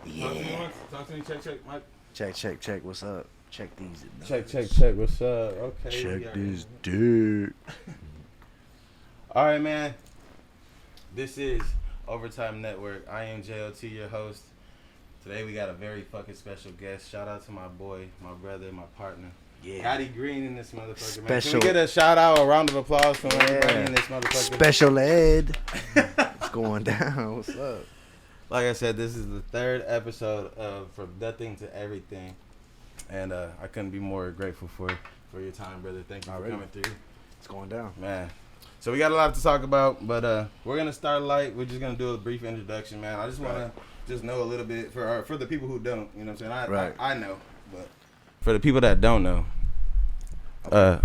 Yeah. Talk to me. Check, Mike. Check. What's up? Check these. Check. What's up? Okay. Check this dick. All right, man. This is Overtyme Network. I am JOT, your host. Today we got a very fucking special guest. Shout out to my boy, my brother, my partner. Yeah. Gotti Green in this motherfucker, Special. man. Can we get a shout out, a round of applause from everybody in this motherfucker? Special ed. What's going down? What's up? Like I said, this is the third episode of From Nothing to Everything. And I couldn't be more grateful for your time, brother. Thank you for coming through. It's going down. Man. So we got a lot to talk about, but we're going to start light. We're just going to do a brief introduction, man. I just want to just know a little bit for the people who don't, you know what I'm saying? I know, but for the people that don't know,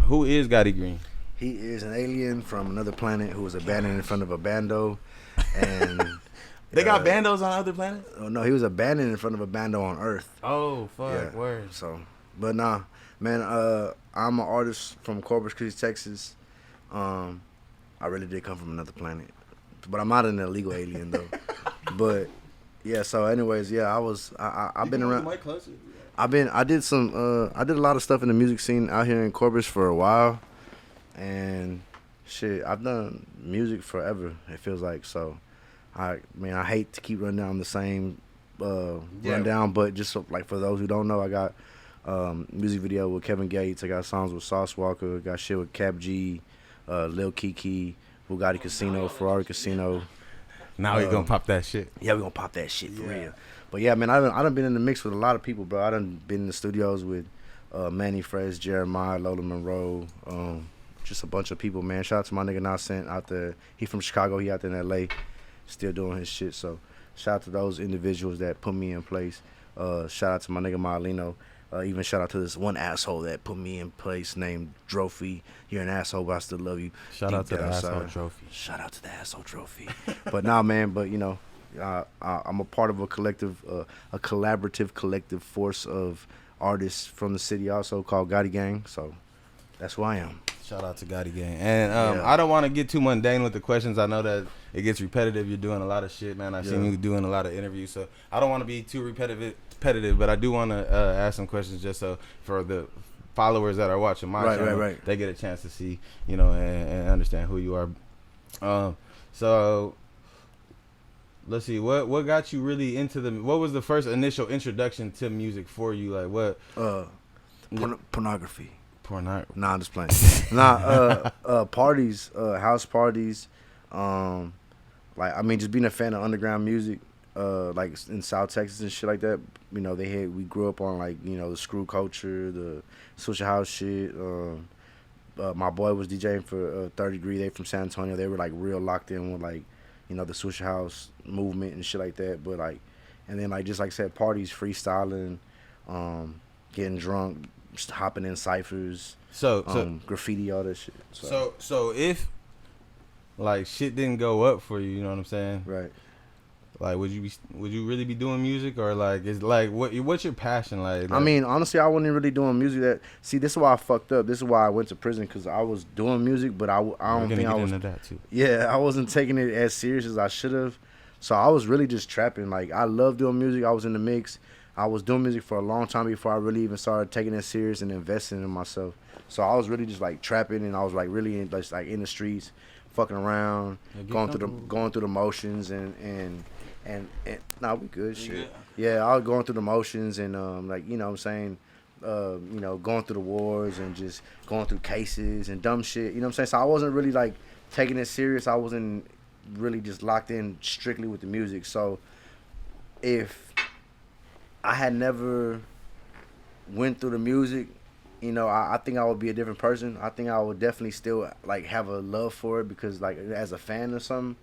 who is Gotti Green? He is an alien from another planet who was abandoned in front of a bando. And they got bandos on other planets? Oh, no, he was abandoned in front of a bando on Earth. Oh, fuck, word. So, but nah, man, I'm an artist from Corpus Christi, Texas. I really did come from another planet, but I'm not an illegal alien though. But yeah, so anyways, yeah, I've been around. I did a lot of stuff in the music scene out here in Corpus for a while, and shit, I've done music forever. It feels like. So, I hate to keep running down the same rundown, but just like for those who don't know, I got music video with Kevin Gates. I got songs with Sauce Walker. Got shit with Cap G, Lil Kiki, Bugatti Casino, Ferrari Casino. Now we gonna pop that shit. Yeah, we gonna pop that shit for real. But yeah, man, I done been in the mix with a lot of people, bro. I done been in the studios with Manny Fresh, Jeremiah, Lola Monroe, just a bunch of people, man. Shout out to my nigga Nascent out there. He from Chicago. He out there in L.A. still doing his shit. So shout out to those individuals that put me in place. Shout out to my nigga Marlino. Even shout out to this one asshole that put me in place named Trophy. You're an asshole, but I still love you. Shout out to the asshole Trophy. Shout out to the asshole Trophy. But nah, man, but you know, I'm a part of a collective, a collaborative collective force of artists from the city also called Gotti Gang. So that's who I am. Shout out to Gotti Gang. And I don't want to get too mundane with the questions. I know that it gets repetitive. You're doing a lot of shit, man. I've seen you doing a lot of interviews. So I don't want to be too repetitive, but I do want to ask some questions just so for the followers that are watching my channel, they get a chance to see, you know, and understand who you are. So let's see, what got you really into what was the first initial introduction to music for you? Like what? Pornography. Nah, I'm just playing. Parties, house parties. Just being a fan of underground music, like in South Texas and shit like that. You know, we grew up on like, you know, the screw culture, the Swisher House shit. My boy was DJing for 30 Degree. They from San Antonio. They were like real locked in with like, you know, the Swisher House movement and shit like that. But like, and then like just like I said, parties, freestyling, getting drunk. Just hopping in ciphers, so graffiti, all that shit. So if like shit didn't go up for you, you know what I'm saying? Right. Like, would you really be doing music, or like is like what's your passion like? I mean, honestly, I wasn't really doing music. This is why I fucked up. This is why I went to prison, because I was doing music, but I don't think I was. Into that too. Yeah, I wasn't taking it as serious as I should have. So I was really just trapping. Like, I love doing music. I was in the mix. I was doing music for a long time before I really even started taking it serious and investing in myself. So I was really just like trapping, and I was like really in the streets, fucking around, going through the motions and we good shit. Yeah, I was going through the motions and like, you know what I'm saying, you know, going through the wars and just going through cases and dumb shit. You know what I'm saying? So I wasn't really like taking it serious. I wasn't really just locked in strictly with the music. So if I had never went through the music, you know, I think I would be a different person. I think I would definitely still like have a love for it, because like as a fan or something,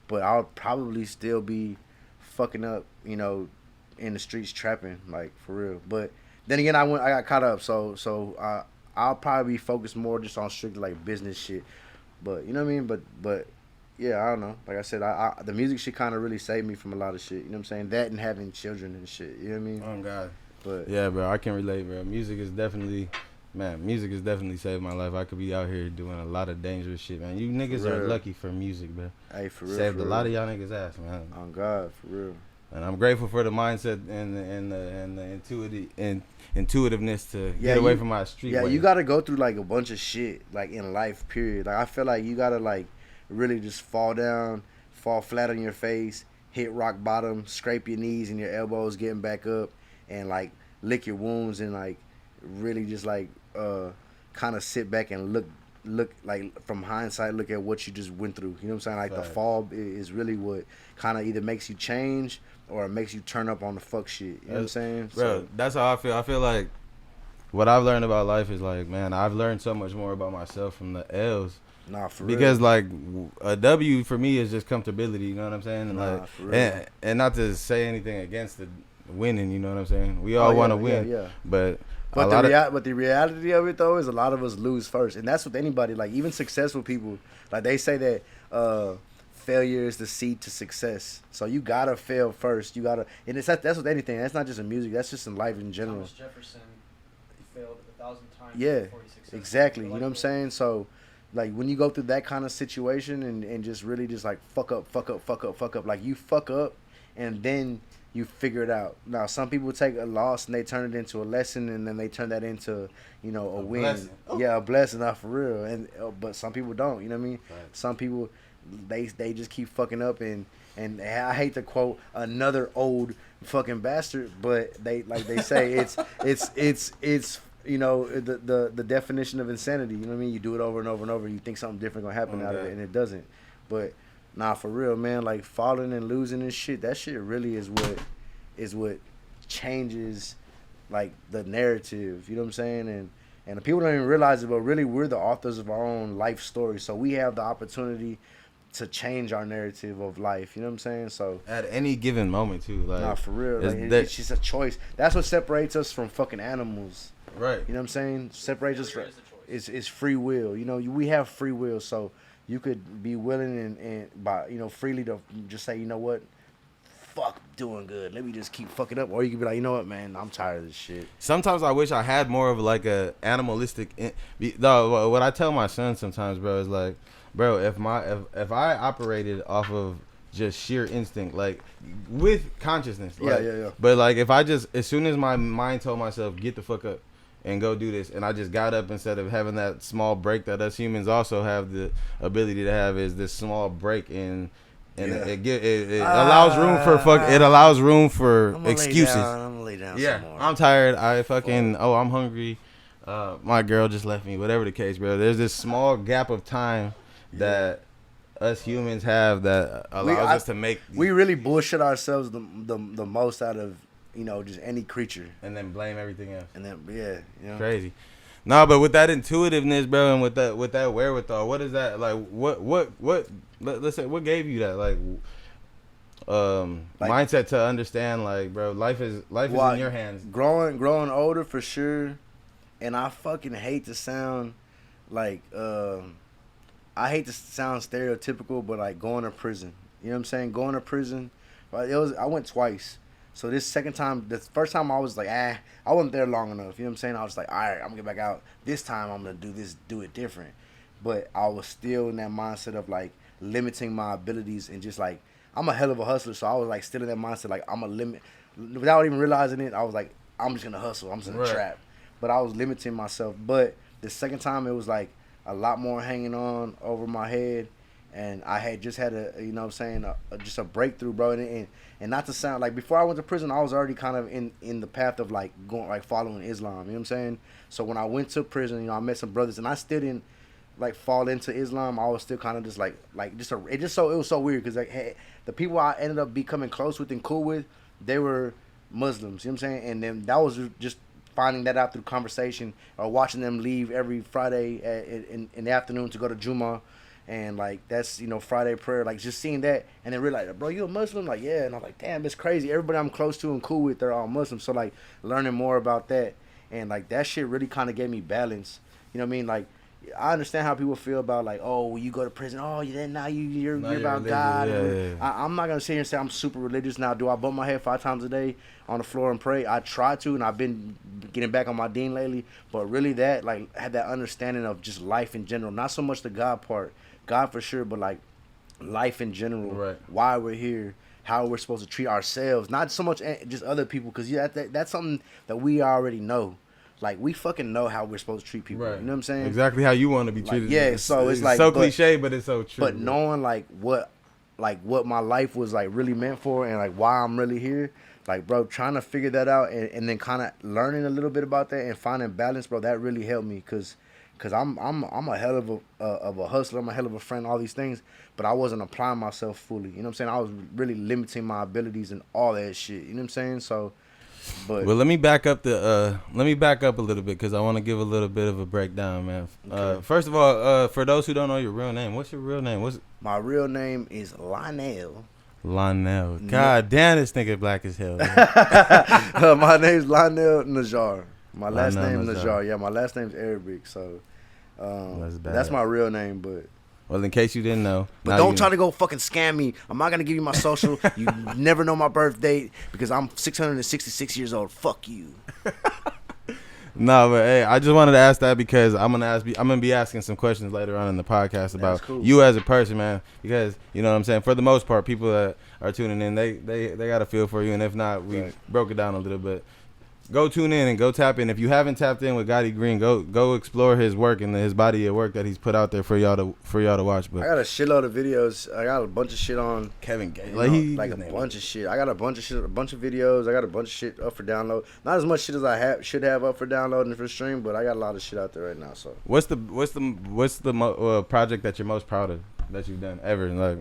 but I would probably still be fucking up, you know, in the streets trapping, like for real. But then again, I got caught up, so I'll probably be focused more just on strictly like business shit. But you know what I mean? But yeah, I don't know. Like I said, the music shit kind of really saved me from a lot of shit. You know what I'm saying? That and having children and shit. You know what I mean? Oh God. But yeah, bro, I can relate, bro. Music has definitely saved my life. I could be out here doing a lot of dangerous shit, man. You niggas are lucky for music, bro. Hey, for real. Saved a lot of y'all niggas' ass, man. On God, for real. And I'm grateful for the mindset and the intuitiveness to get away from my street. Yeah, you gotta go through like a bunch of shit like in life. Period. Like I feel like you gotta like really just fall down, fall flat on your face, hit rock bottom, scrape your knees and your elbows, getting back up, and like lick your wounds and like really just like kind of sit back and look like from hindsight, look at what you just went through. You know what I'm saying? Like the fall is really what kind of either makes you change or it makes you turn up on the fuck shit. You know what I'm saying? Bro, that's how I feel. I feel like what I've learned about life is like, man, I've learned so much more about myself from the L's. Nah, for real. Because like a W for me is just comfortability. You know what I'm saying? And like, for real. And not to say anything against the winning. You know what I'm saying? We all want to win. Yeah. But the reality of it though is a lot of us lose first, and that's with anybody. Like even successful people, like they say that failure is the seed to success. So you gotta fail first. You gotta, and that's with anything. That's not just in music. That's just in life in general. Thomas Jefferson failed 1,000 times. Yeah, before he succeeded. exactly. You know what I'm saying? So, like when you go through that kind of situation and just really just like fuck up, like you fuck up, and then you figure it out. Now, some people take a loss and they turn it into a lesson, and then they turn that into, you know, a win. Blessing. Yeah, a blessing, not for real. And but some people don't. You know what I mean? Right. Some people, they just keep fucking up, and I hate to quote another old fucking bastard, but they say it's you know the definition of insanity. You know what I mean? You do it over and over and over. You think something different gonna happen out of it, and it doesn't. But nah, for real, man. Like falling and losing and shit. That shit really is what changes like the narrative. You know what I'm saying? And the people don't even realize it, but really we're the authors of our own life story. So we have the opportunity to change our narrative of life. You know what I'm saying? So at any given moment too. Like, nah, for real. Like, it's just a choice. That's what separates us from fucking animals. Right. You know what I'm saying? Separates us from is free will. You know, we have free will, so you could be willing and by, you know, freely to just say, you know what, fuck doing good. Let me just keep fucking up. Or you could be like, you know what, man, I'm tired of this shit. Sometimes I wish I had more of like a animalistic. No, what I tell my son sometimes, bro, is like, bro, if I operated off of just sheer instinct, like with consciousness, like, yeah. But like if I just, as soon as my mind told myself get the fuck up and go do this, and I just got up instead of having that small break that us humans also have the ability to have, is this small break it allows room for it allows room for excuses. I'm gonna lay down some more. I'm tired. I'm hungry. My girl just left me. Whatever the case, bro. There's this small gap of time that us humans have that allows us to make. We really bullshit ourselves the most out of, you know, just any creature, and then blame everything else. And then you know, crazy. No, but with that intuitiveness, bro, and with that wherewithal, what is that like? Let's say, what gave you that like mindset to understand, like, bro, life is in your hands. Growing older for sure, and I fucking hate to sound like I hate to sound stereotypical, but like going to prison. You know what I'm saying? Going to prison. I went twice. So this second time, the first time I was like, I wasn't there long enough. You know what I'm saying? I was like, all right, I'm gonna get back out. This time I'm gonna do it different. But I was still in that mindset of like limiting my abilities and just like, I'm a hell of a hustler. So I was like still in that mindset, like I'm a limit, without even realizing it. I was like, I'm just gonna hustle. I'm just gonna trap. But I was limiting myself. But the second time it was like a lot more hanging on over my head. And I had just had a, you know what I'm saying, just a breakthrough, bro. And not to sound like, before I went to prison, I was already kind of in the path of like going, like following Islam. You know what I'm saying? So when I went to prison, you know, I met some brothers, and I still didn't like fall into Islam. I was still kind of just it was so weird because like, hey, the people I ended up becoming close with and cool with, they were Muslims. You know what I'm saying? And then that was just finding that out through conversation or watching them leave every Friday in the afternoon to go to Jummah. And like, that's, you know, Friday prayer, like just seeing that and then realize, bro, you a Muslim? Like, yeah. And I'm like, damn, it's crazy. Everybody I'm close to and cool with, they're all Muslims. So like learning more about that, and like that shit really kind of gave me balance. You know what I mean? Like, I understand how people feel about like, oh, when you go to prison, oh, you're about God. Yeah. I'm not gonna sit here and say I'm super religious. Now, do I bump my head 5 times a day on the floor and pray? I try to, and I've been getting back on my deen lately. But really, that like had that understanding of just life in general, not so much the God part. God for sure, but like life in general, right? Why we're here, how we're supposed to treat ourselves, not so much just other people, because that's something that we already know. Like, we fucking know how we're supposed to treat people. Right. You know what I'm saying? Exactly how you want to be treated. Like, yeah, so it's like so cliche, but it's so true. But knowing what my life was like really meant for, and like why I'm really here, like, bro, trying to figure that out, and then kind of learning a little bit about that and finding balance, bro, that really helped me, cause I'm a hell of a hustler, I'm a hell of a friend, all these things, but I wasn't applying myself fully. You know what I'm saying? I was really limiting my abilities and all that shit. You know what I'm saying? So. But well, let me back up a little bit, because I want to give a little bit of a breakdown, man. Okay. First of all, for those who don't know your real name, what's your real name? My real name is Lionel. Lionel. God damn, this nigga black as hell. My name's Lionel Najjar. My last name is Najjar. Najjar. Yeah, my last name's Arabic, so That's that's my real name. But well, in case you didn't know, But don't try to go fucking scam me. I'm not going to give you my social. You never know my birth date because I'm 666 years old. Fuck you. No, but hey, I just wanted to ask that because I'm gonna be asking some questions later on in the podcast about you as a person, man. Because you know what I'm saying. For the most part, people that are tuning in, they got a feel for you, and if not, we broke it down a little bit. Go tune in and go tap in. If you haven't tapped in with Gotti Green, go explore his work and his body of work that he's put out there for y'all to watch. But I got a shitload of videos. I got a bunch of shit on Kevin Gates, like a bunch of shit. I got a bunch of shit, a bunch of videos. I got a bunch of shit up for download. Not as much shit as I should have up for download and for stream, but I got a lot of shit out there right now. So what's the project that you're most proud of that you've done ever? Like,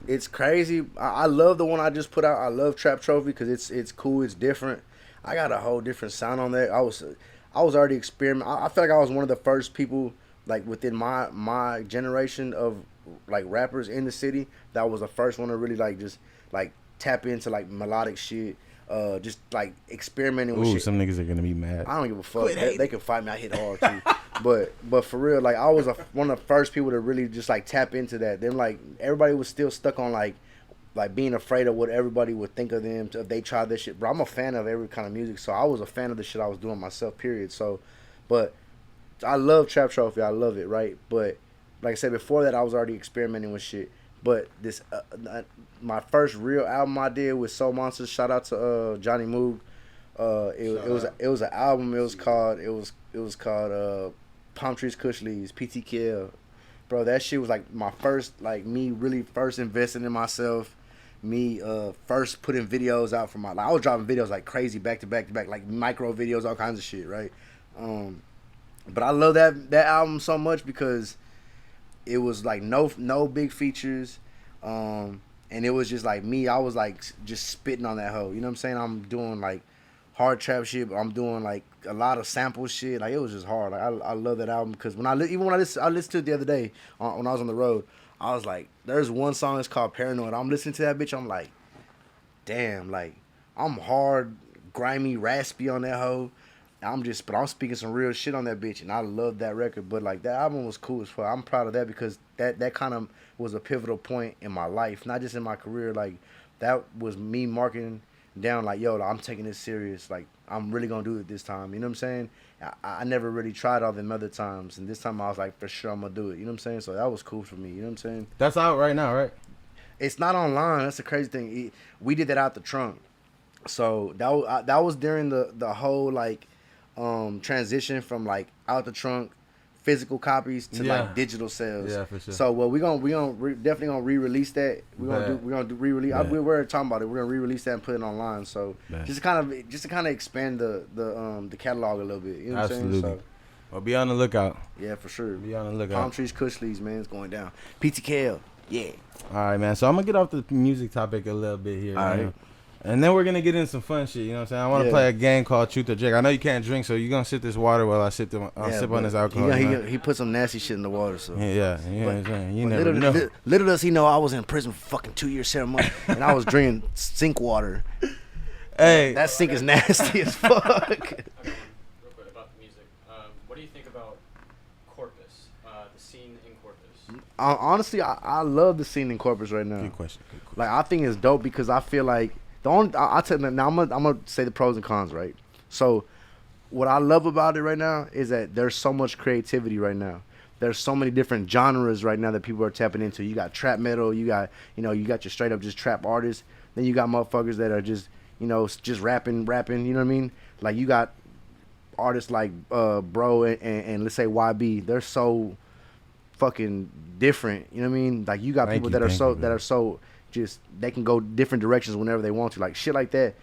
it's crazy. I love the one I just put out. I love Trap Trophy because it's cool. It's different. I got a whole different sound on there. I was already experimenting. I feel like I was one of the first people, like, within my generation of like rappers in the city, that was the first one to really like just like tap into like melodic shit. Just like experimenting with shit. Some niggas are gonna be mad. I don't give a fuck. They can fight me. I hit hard too. but for real, like, I was one of the first people to really just like tap into that. Then like everybody was still stuck on like being afraid of what everybody would think of them if they tried this shit. Bro, I'm a fan of every kind of music, so I was a fan of the shit I was doing myself, period. So, but I love Trap Trophy. I love it, right? But like I said, before that, I was already experimenting with shit. But this, my first real album I did with Soul Monsters. Shout out to Johnny Moog. It was an album. It was called Palm Trees Kush Leaves, PTKL. Bro, that shit was like my first, like, me really first investing in myself. Me first putting videos out for my, like, I was dropping videos like crazy back to back, like micro videos, all kinds of shit, right? But I love that album so much because it was like no big features, and it was just like me. I was like just spitting on that hoe. You know what I'm saying? I'm doing like hard trap shit, but I'm doing like a lot of sample shit. Like, it was just hard. Like, I love that album because I listened to it the other day when I was on the road. I was like, there's one song that's called Paranoid. I'm listening to that bitch. I'm like, damn, like, I'm hard, grimy, raspy on that hoe. But I'm speaking some real shit on that bitch, and I love that record. But like, that album was cool as fuck. I'm proud of that because that kind of was a pivotal point in my life, not just in my career. Like, that was me marking down, like, yo, I'm taking this serious. Like, I'm really gonna do it this time. You know what I'm saying? I never really tried all them other times, and this time I was like, for sure, I'm gonna do it. You know what I'm saying? So that was cool for me. You know what I'm saying? That's out right now, right? It's not online. That's the crazy thing. We did that out the trunk. So that was during the whole like transition from like out the trunk physical copies to like digital sales. Yeah, for sure. So we definitely gonna re-release that. We're gonna do re-release. We were talking about it. We're gonna re-release that and put it online. So just to kind of expand the catalog a little bit. You know what I'm saying? So, well, be on the lookout. Yeah, for sure. Be on the lookout. Palm Trees Kush Leaves, man, it's going down. PTKL, yeah. All right, man. So I'm gonna get off the music topic a little bit here. All right. And then we're going to get in some fun shit, you know what I'm saying? I want to play a game called Truth or Drink. I know you can't drink, so you're going to sip this water while I sip on this alcohol. He put some nasty shit in the water, so. Yeah, you know what I'm saying? You never know. Little does he know I was in prison for fucking 2 years, 7 months, and I was drinking sink water. Hey. That sink is nasty as fuck. Real quick about the music. What do you think about Corpus, the scene in Corpus? Honestly, I love the scene in Corpus right now. Good question. Like, I think it's dope because I feel like I'll tell you now. I'm gonna say the pros and cons, right? So, what I love about it right now is that there's so much creativity right now. there's so many different genres right now that people are tapping into. You got trap metal, you got you got your straight up just trap artists. Then you got motherfuckers that are just just rapping. You know what I mean? Like you got artists like Bro and let's say YB. They're so fucking different. You know what I mean? Like you got people that are so just they can go different directions whenever they want to. Like shit like that.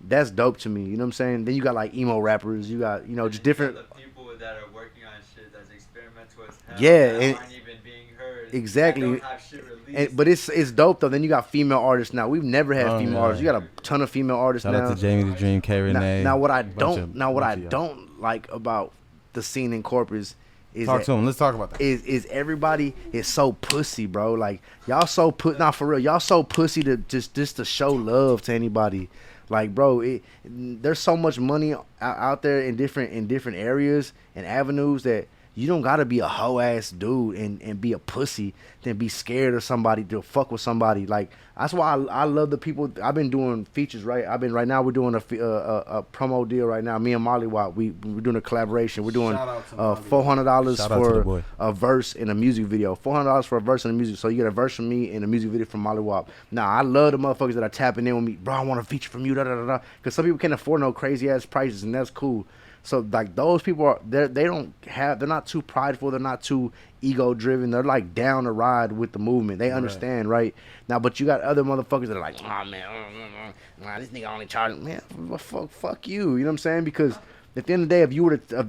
That's dope to me. You know what I'm saying? Then you got like emo rappers. You got just different. The people that are working on shit that's experimental as hell. Yeah, that aren't even being heard. Exactly. Don't have shit released. But it's dope though. Then you got female artists now. We've never had female artists. You got a ton of female artists now. Shout out to Jamie the Dream, K Renee. Now what I don't like about the scene in Corpus is talk to him. Let's talk about that. Is everybody is so pussy, bro? Like y'all so not for real. Y'all so pussy to just to show love to anybody. Like, bro, there's so much money out there in different areas and avenues that you don't gotta be a hoe ass dude and be a pussy than be scared of somebody to fuck with somebody. Like that's why I love the people. I've been doing features, right? Right now we're doing a promo deal right now. Me and Molly Watt, we're doing a collaboration. We're doing $400 for a verse in a music video. $400 for a verse in a music. So you get a verse from me and a music video from Molly Watt. Now I love the motherfuckers that are tapping in with me. Bro, I want a feature from you. Because some people can't afford no crazy ass prices, and that's cool. So like those people they're not too prideful, they're not too ego driven, they're like down to ride with the movement. They understand, right? Now, but you got other motherfuckers that are like, oh man, this nigga only charging, man, fuck you. You know what I'm saying? Because at the end of the day, if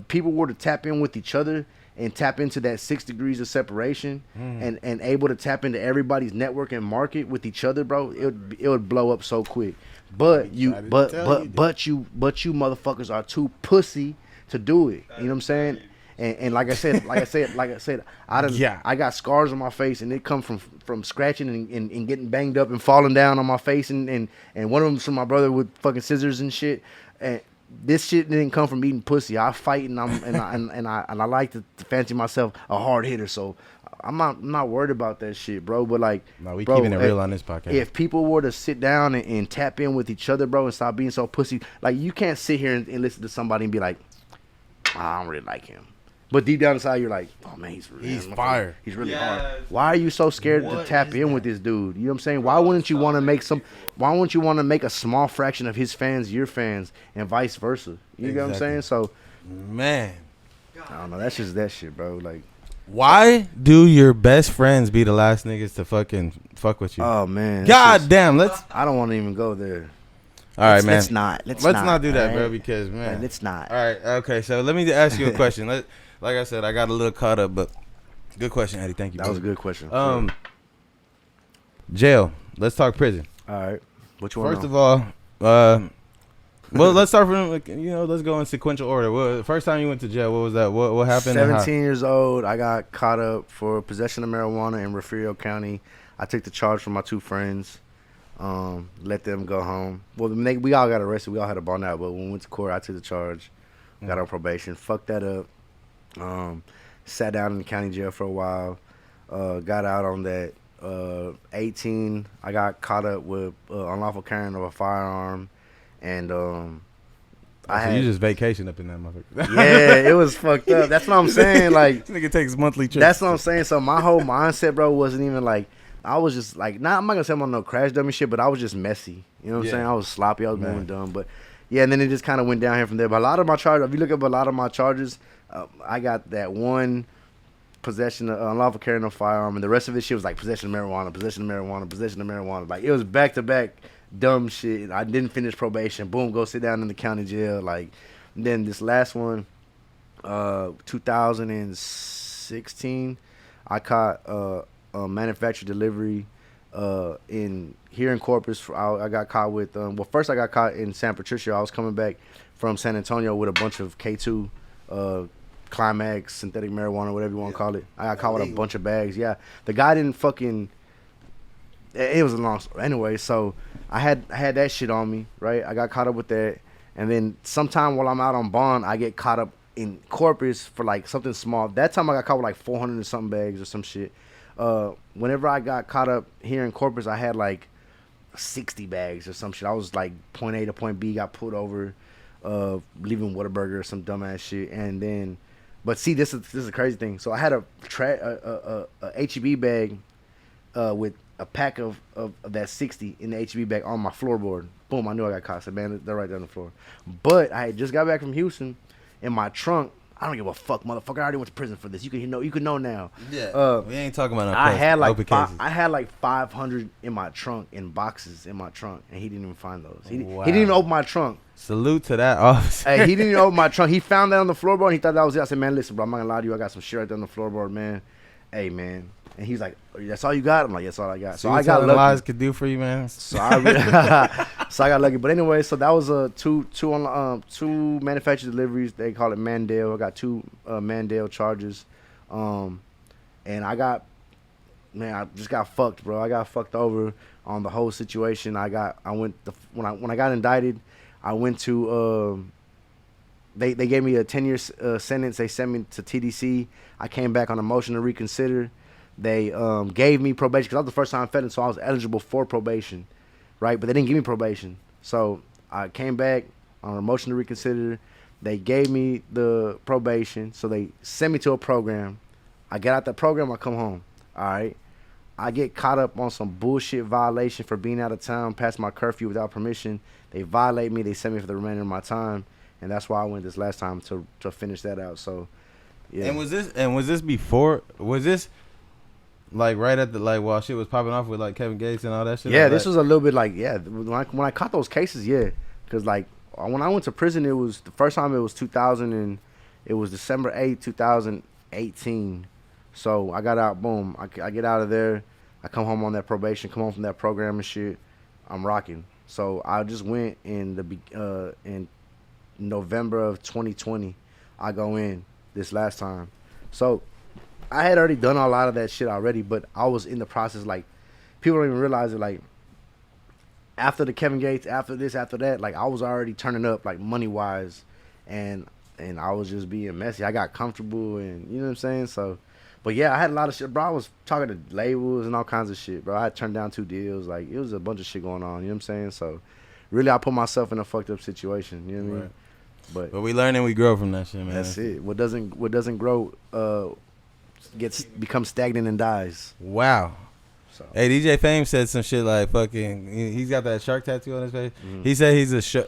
people were to tap in with each other and tap into that 6 degrees of separation and able to tap into everybody's network and market with each other, bro, it would blow up so quick. But you motherfuckers are too pussy to do it. You know what I'm saying? And like I said, I got scars on my face, and it come from scratching and getting banged up and falling down on my face, and one of them's from my brother with fucking scissors and shit. And this shit didn't come from eating pussy. I fight and I like to fancy myself a hard hitter, so I'm not worried about that shit, bro. But like, no, we keeping it real on this podcast. If people were to sit down and tap in with each other, bro, and stop being so pussy, like you can't sit here and listen to somebody and be like, I don't really like him. But deep down inside, you're like, oh man, he's fire. He's really hard. Why are you so scared to tap in with this dude? You know what I'm saying? Why wouldn't you want to make a small fraction of his fans your fans and vice versa? You know what I'm saying? So, man, I don't know. That's just that shit, bro. Like, why do your best friends be the last niggas to fucking fuck with you? Oh man, God damn, I don't want to even go there. All right, man. Let's not do that, bro, because man. Let's not. All right, okay. So let me ask you a question. Like I said, I got a little caught up, but good question, Eddie. Thank you. That was a good question. Jail. Let's talk prison. All right. What you want? First of all, well, let's start from let's go in sequential order. The first time you went to jail, what was that? What happened? 17 years old. I got caught up for possession of marijuana in Refugio County. I took the charge from my two friends. Let them go home. Well, we all got arrested. We all had a bond out, but when we went to court, I took the charge. Got on probation. Fucked that up. Sat down in the county jail for a while. Got out on that. 18, I got caught up with unlawful carrying of a firearm, and you just vacation up in that motherfucker. Yeah, it was fucked up. That's what I'm saying. Like, this nigga takes monthly trips. That's what I'm saying. So my whole mindset, bro, wasn't even like, I was just like, I'm not gonna say I'm on no crash dummy shit, but I was just messy. You know what I'm saying? I was sloppy. I was moving dumb, but yeah. And then it just kind of went down here from there. But a lot of my charges, if you look up a lot of my charges, I got that one possession of unlawful carrying of firearm, and the rest of this shit was like possession of marijuana, possession of marijuana, possession of marijuana. Like, it was back to back dumb shit. I didn't finish probation. Boom, go sit down in the county jail. Like, then this last one, 2016, I caught a manufactured delivery in Corpus. I got caught with first I got caught in San Patricio. I was coming back from San Antonio with a bunch of K2 Climax, synthetic marijuana, whatever you want to call it. I got caught with a bunch of bags. Yeah, the guy didn't fucking. It was a long story. Anyway, so I had that shit on me, right? I got caught up with that, and then sometime while I'm out on bond, I get caught up in Corpus for like something small. That time I got caught with like 400 and something bags or some shit. Whenever I got caught up here in Corpus, I had like 60 bags or some shit. I was like point A to point B, got pulled over, leaving Whataburger or some dumbass shit, and then But see, this is a crazy thing. So I had a HEB bag with a pack of that 60 in the HEB bag on my floorboard. Boom, I knew I got caught. I said, man, they're right there on the floor. But I had just got back from Houston. In my trunk, I don't give a fuck, motherfucker. I already went to prison for this. You can know now. Yeah. We ain't talking about no I had like cases. I had like 500 in my trunk, in boxes in my trunk, and he didn't even find those. He didn't even open my trunk. Salute to that officer. Hey, he didn't even open my trunk. He found that on the floorboard and he thought that was it. I said, man, listen, bro, I'm not gonna lie to you. I got some shit right there on the floorboard, man. Hey, man. And he's like, that's all you got? I'm like, that's all I got. So I got lucky. lies could do for you, man. So I got lucky. But anyway, so that was two manufactured deliveries. They call it Mandel. I got 2 Mandel charges. And I just got fucked, bro. I got fucked over on the whole situation. When I got indicted, I went to they gave me a 10-year sentence. They sent me to TDC. I came back on a motion to reconsider. They gave me probation because I was the first time felon, so I was eligible for probation, right? But they didn't give me probation. So I came back on a motion to reconsider. They gave me the probation, so they sent me to a program. I get out that program, I come home, all right? I get caught up on some bullshit violation for being out of town, past my curfew without permission. They violate me. They send me for the remainder of my time, and that's why I went this last time to finish that out. So, yeah. And was this before? Was this like right at the while shit was popping off with like Kevin Gates and all that shit? Yeah, this was a little bit like when I caught those cases, yeah, because like when I went to prison, it was the first time it was 2000 and it was December 8th, 2018. So I got out, boom. I get out of there. I come home on that probation, come home from that program and shit. I'm rocking. So I just went in November of 2020. I go in this last time. So I had already done a lot of that shit already, but I was in the process. Like, people don't even realize it. Like, after the Kevin Gates, after this, after that, like, I was already turning up, like, money-wise, and I was just being messy. I got comfortable, and you know what I'm saying? So, but yeah, I had a lot of shit, bro. I was talking to labels and all kinds of shit, bro. I had turned down 2 deals. Like, it was a bunch of shit going on, you know what I'm saying? So, really, I put myself in a fucked up situation, you know what I mean? But we learn and we grow from that shit, man. That's it. What doesn't grow, becomes stagnant and dies. Wow. So. Hey, DJ Fame said some shit like fucking. He's got that shark tattoo on his face. Mm-hmm. He said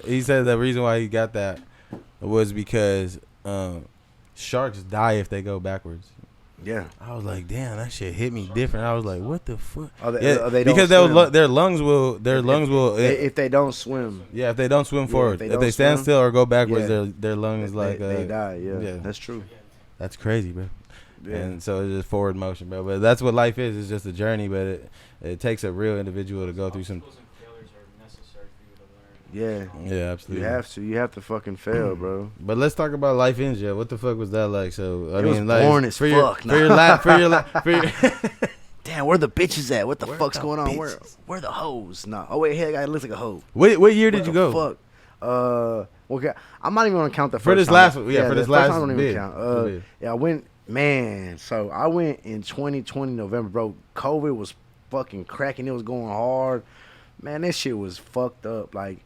he said the reason why he got that was because sharks die if they go backwards. Yeah. I was like, damn, that shit hit me different. I was like, what the fuck? Because their lungs will if they don't swim. Yeah, if they don't swim forward, if they stand still or go backwards, their lungs they die. Yeah, that's true. That's crazy, bro. Yeah. And so it's just forward motion, bro. But that's what life is. It's just a journey, but it takes a real individual to go through some. Yeah. Yeah, absolutely. You have to fucking fail, bro. But let's talk about life in jail. What the fuck was that like? So I mean, like, boring as fuck. Damn, where the bitches at? What the fuck's going on? Where the hoes? Nah. Oh wait, hey, that guy looks like a hoe. What year did you go? Fuck. Okay, I'm not even gonna count the first for this time. last one. Yeah, for this last time, I don't even bid. count. Yeah, I went. Man, so I went in 2020 November, bro. COVID was fucking cracking. It was going hard. Man, this shit was fucked up. Like,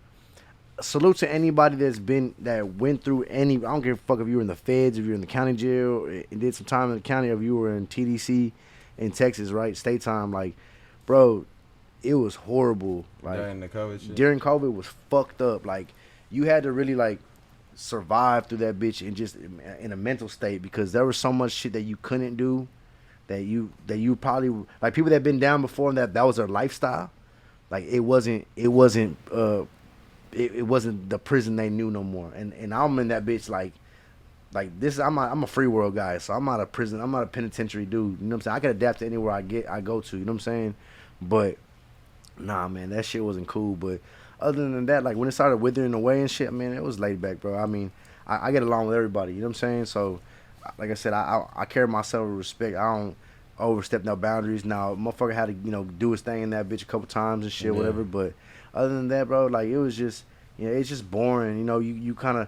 salute to anybody that went through any. I don't give a fuck if you were in the feds, if you were in the county jail, and did some time in the county, or if you were in TDC in Texas, right? State time. Like, bro, it was horrible. Like, during the COVID shit. During COVID, it was fucked up. Like, you had to really like survive through that bitch and just in a mental state, because there was so much shit that you couldn't do, that you probably, like, people that been down before and that was their lifestyle. Like, it wasn't the prison they knew no more. And I'm in that bitch like this. I'm a free world guy, so I'm not a prison. I'm not a penitentiary dude. You know what I'm saying? I can adapt to anywhere I go to. You know what I'm saying? But nah, man, that shit wasn't cool. But other than that, like, when it started withering away and shit, man, it was laid back, bro. I mean, I get along with everybody. You know what I'm saying? So, like I said, I carry myself with respect. I don't overstep no boundaries. Now, motherfucker had to, do his thing in that bitch a couple times and shit, whatever. But other than that, bro, like, it was just, it's just boring. You kind of,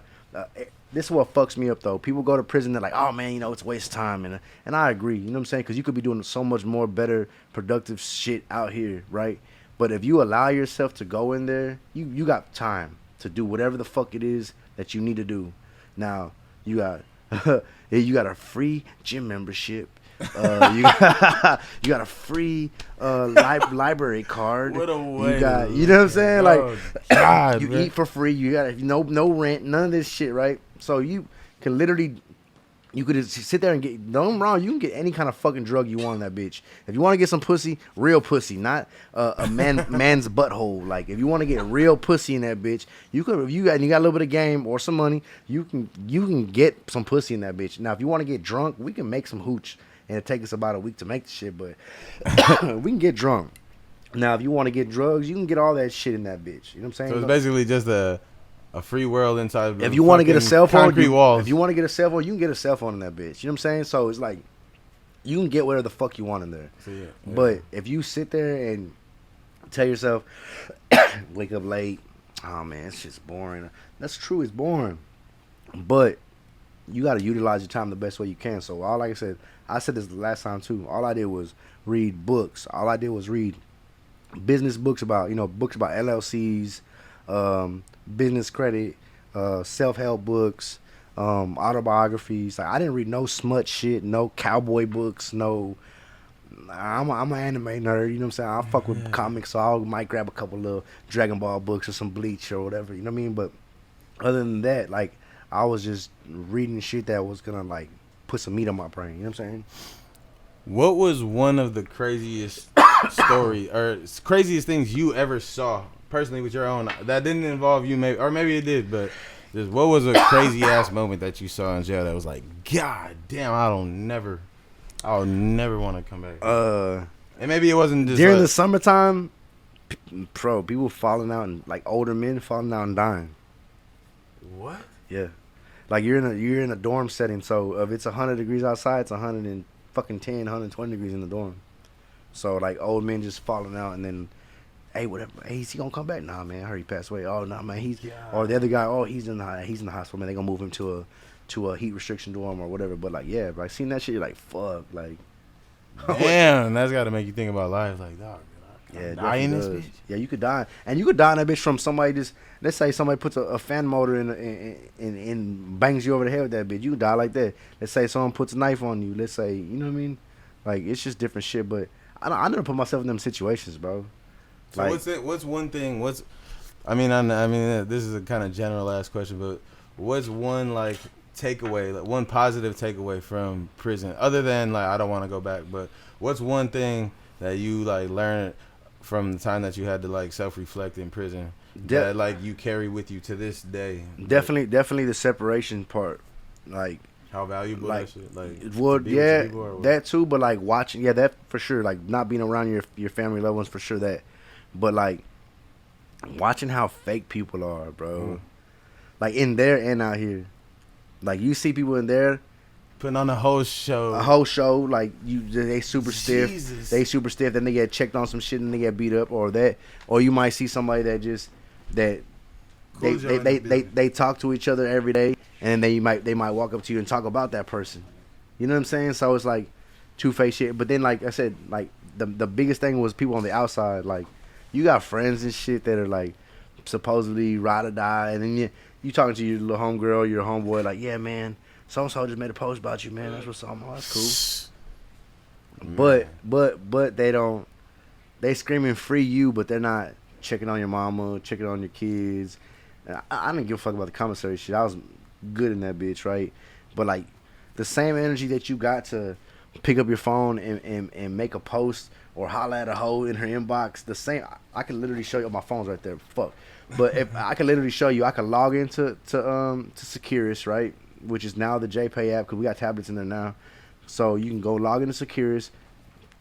this is what fucks me up, though. People go to prison, they're like, oh, man, it's a waste of time. And I agree, you know what I'm saying? Because you could be doing so much more better, productive shit out here, right? But if you allow yourself to go in there, you got time to do whatever the fuck it is that you need to do. Now, you got You got a free gym membership. You got a free library card. What a way. You got, you know what I'm saying? Like, God, you bro. eat for free. You got no rent, none of this shit, right? So you can literally, you could just sit there and get, don't get me wrong, you can get any kind of fucking drug you want in that bitch. If you want to get some pussy, real pussy, not a man's butthole. Like, if you want to get real pussy in that bitch, you could, if you got a little bit of game or some money, you can get some pussy in that bitch. Now, if you want to get drunk, we can make some hooch, and it takes us about a week to make the shit, but we can get drunk. Now, if you want to get drugs, you can get all that shit in that bitch. You know what I'm saying? So it's basically just a free world inside. If you want to get a cell phone, concrete walls. If you want to get a cell phone, you can get a cell phone in that bitch. You know what I'm saying? So it's like, you can get whatever the fuck you want in there. So, yeah. But if you sit there and tell yourself, wake up late, oh man, it's just boring. That's true, it's boring. But you got to utilize your time the best way you can. So like I said this the last time too. All I did was read books. All I did was read business books about, books about LLCs, business credit, self-help books, autobiographies. Like, I didn't read no smut shit, no cowboy books, no. I'm an anime nerd, you know what I'm saying? I fuck with comics, so I might grab a couple of Dragon Ball books or some Bleach or whatever, you know what I mean? But other than that, like, I was just reading shit that was gonna, like, put some meat on my brain, you know what I'm saying? What was one of the craziest craziest things you ever saw personally with your own that didn't involve you, maybe it did, but just what was a crazy ass moment that you saw in jail that was like, God damn, I'll never want to come back. And maybe it wasn't just during the summertime, people falling out, and like older men falling out and dying. What? Yeah, like you're in a dorm setting, so if it's 100 degrees outside, it's 110, 120 degrees in the dorm. So like old men just falling out, and then, hey, whatever, hey, is he gonna come back? Nah, man, I heard he passed away. Oh, nah, man, or the other guy, oh, he's in the hospital, man. They gonna move him to a heat restriction dorm or whatever. But like, yeah, like seeing that shit, you're like, fuck, like, damn, that's got to make you think about life. Like, dog, yeah, die in this bitch. Yeah, you could die, and you could die in that bitch from somebody just. Let's say somebody puts a fan motor in bangs you over the head with that bitch. You can die like that. Let's say someone puts a knife on you. Let's say, you know what I mean? Like, it's just different shit. But I never put myself in them situations, bro. So like, what's one thing? I mean, this is a kind of general ass question, but what's one like takeaway, like one positive takeaway from prison, other than like I don't want to go back, but what's one thing that you like learned from the time that you had to like self-reflect in prison that like you carry with you to this day? Definitely the separation part, like how valuable like, that shit. Like, well, yeah, that too. But like watching, yeah, that for sure. Like not being around your family loved ones for sure. That, but like watching how fake people are, bro. Like in there and out here. Like you see people in there putting on a whole show, like they super stiff. They super stiff. Then they get checked on some shit and they get beat up, or you might see somebody that just they talk to each other every day, and they might walk up to you and talk about that person. You know what I'm saying? So it's like two-faced shit. But then, like I said, like the biggest thing was people on the outside. Like you got friends and shit that are like supposedly ride or die, and then you talking to your little homegirl, your homeboy, like, yeah, man, so and so just made a post about you, man. That's what's up. Oh, that's cool. But they screaming free you, but they're not checking on your mama, checking on your kids. I didn't give a fuck about the commissary shit. I was good in that bitch, right? But like the same energy that you got to pick up your phone and make a post or holler at a hoe in her inbox, the same. I can literally show you. My phone's right there. Fuck. But if I can literally show you, I can log into Securus, right? Which is now the JPay app because we got tablets in there now. So you can go log into Securus.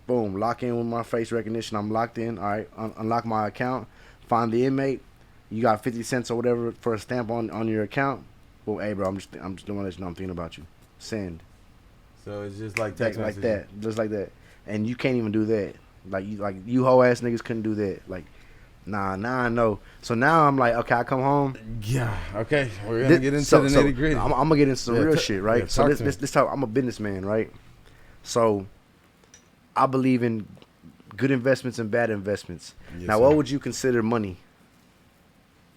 Boom, lock in with my face recognition. I'm locked in. All right, unlock my account. Find the inmate. You got 50 cents or whatever for a stamp on your account. Well, hey, bro, I'm just doing this. I'm thinking about you. Send. So it's just like text like that, just like that. And you can't even do that. Like you hoe ass niggas couldn't do that. Like, nah, I know. So now I'm like, okay, I come home. Yeah, okay, we're gonna get into the nitty gritty. I'm gonna get into some real shit, right? Yeah, so this time I'm a businessman, right? So I believe in good investments and bad investments. Yes, now, what would you consider money?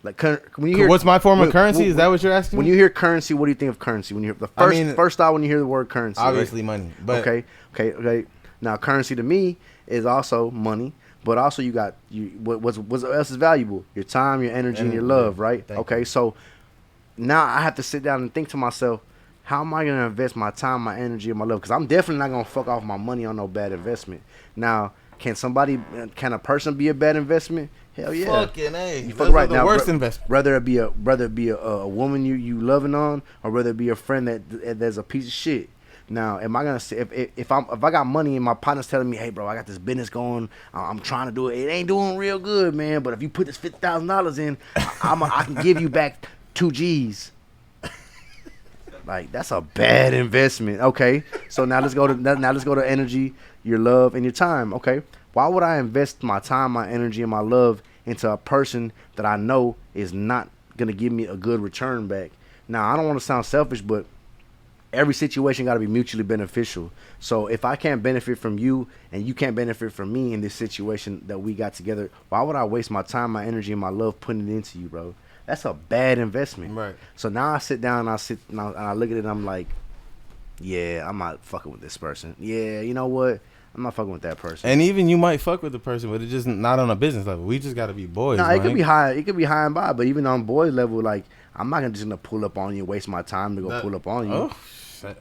Like when you hear what's my form of currency? Is that what you're asking? When you hear currency, what do you think of currency? When you hear the first thought when you hear the word currency, obviously right? money. But okay. Now currency to me is also money, but also you got what else is valuable? Your time, your energy, and your love, right? Okay, so now I have to sit down and think to myself, how am I gonna invest my time, my energy, and my love? Because I'm definitely not gonna fuck off my money on no bad investment. Now, can a person be a bad investment? Hell yeah. Fucking A. You fuck right. Now, worst investment. Whether it be a woman you loving on, or whether it be a friend that's a piece of shit. Now, am I gonna say if I got money and my partner's telling me, hey bro, I got this business going, I'm trying to do it. It ain't doing real good, man. But if you put this $50,000 in, I can give you back 2 G's. Like that's a bad investment. Okay, so now let's go to energy, your love, and your time. Okay. Why would I invest my time, my energy, and my love into a person that I know is not going to give me a good return back? Now, I don't want to sound selfish, but every situation got to be mutually beneficial. So if I can't benefit from you and you can't benefit from me in this situation that we got together, why would I waste my time, my energy, and my love putting it into you, bro? That's a bad investment. Right. So now I sit down and I look at it and I'm like, yeah, I'm not fucking with this person. Yeah, you know what? I'm not fucking with that person. And even you might fuck with the person, but it's just not on a business level. We just got to be boys. No, it could be high. It could be high and by, but even on boy level, like I'm not just gonna pull up on you, and waste my time to go pull up on you. Oh,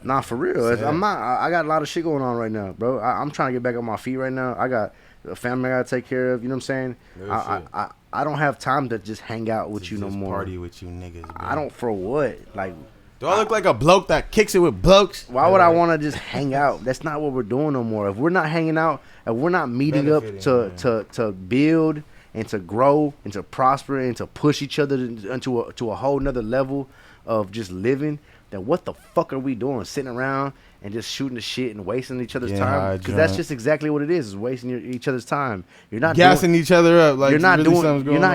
nah, for real. I'm not. I got a lot of shit going on right now, bro. I'm trying to get back on my feet right now. I got a family I gotta take care of. You know what I'm saying? I don't have time to just hang out with you no more. Party with you niggas. Bro. I don't for what like. Do I look like a bloke that kicks it with blokes? Why would I want to just hang out? That's not what we're doing no more. If we're not hanging out, if we're not meeting up to build and to grow and to prosper and to push each other into a whole nother level of just living, then what the fuck are we doing? Sitting around and just shooting the shit and wasting each other's time? Because that's just exactly what it is wasting each other's time. You're not gassing each other up. Like you're not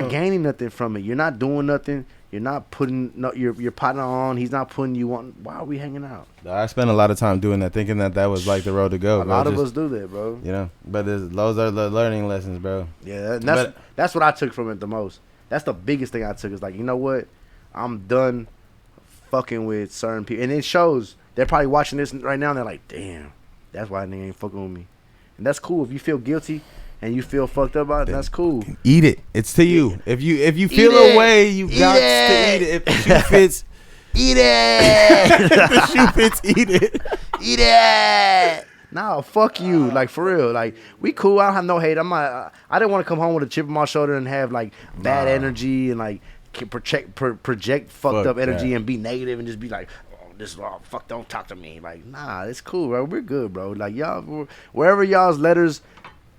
gaining nothing from it. You're not doing nothing. You're not putting your partner on. He's not putting you on. Why are we hanging out? I spent a lot of time doing that, thinking that was like the road to go. A lot of us do that, bro. You know, but those are the learning lessons, bro. Yeah, that's what I took from it the most. That's the biggest thing I took. Is like, you know what? I'm done fucking with certain people, and it shows. They're probably watching this right now, and they're like, damn, that's why they ain't fucking with me. And that's cool. If you feel guilty and you feel fucked up about it, that's cool. Eat it. It's to you. If you feel a way, you got to eat it. If the shoe fits, eat it. If the shoe fits, eat it. Eat it. No, fuck you. Like, for real. Like, we cool. I don't have no hate. I didn't want to come home with a chip on my shoulder and have, like, bad energy and, like, project fucked up energy and be negative and just be like, fuck, don't talk to me. Like, nah, it's cool, bro. We're good, bro. Like, y'all, wherever y'all's letters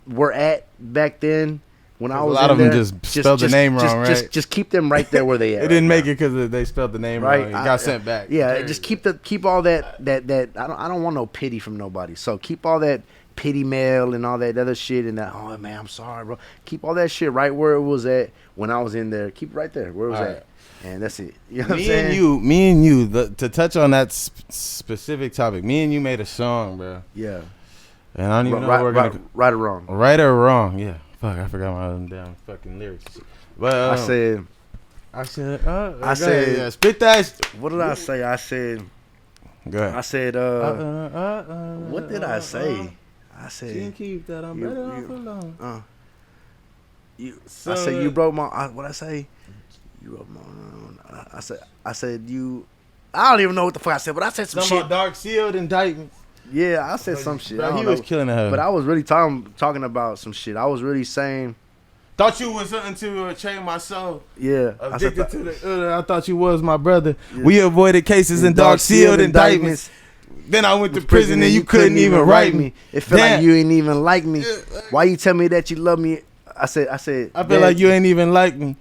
were at back then, when I was a lot in of there, them just spelled the name wrong, right? Just keep them right there where they at. It didn't make it because they spelled the name right? wrong. It got sent back. Yeah, just keep all that. I don't want no pity from nobody. So keep all that pity mail and all that other shit and that. Oh man, I'm sorry, bro. Keep all that shit right where it was at when I was in there. Keep it right there where it was at. And that's it. You know what I'm saying? Me and you, to touch on that specific topic, me and you made a song, bro. Yeah. And I don't even know we're gonna right or wrong. Right or wrong, yeah. Fuck, I forgot my damn fucking lyrics. But I said, yeah, spit that. What did I say? I said, go ahead. I said, what did I say? I said, keep that. I'm better off alone. I said you broke my. What I say? You broke my. I said you. I don't even know what the fuck I said, but I said some shit. Dark sealed indictment. Yeah, I said some shit. Bro, he was killing her. But I was really talking about some shit. I was really saying. Thought you was something to change my soul. Yeah. Addicted to the I thought you was my brother. Yeah. We avoided cases in dark sealed indictments. Then I went to prison and you couldn't even write me. It felt like you ain't even like me. Why you tell me that you love me? I said. I feel like you ain't even like me.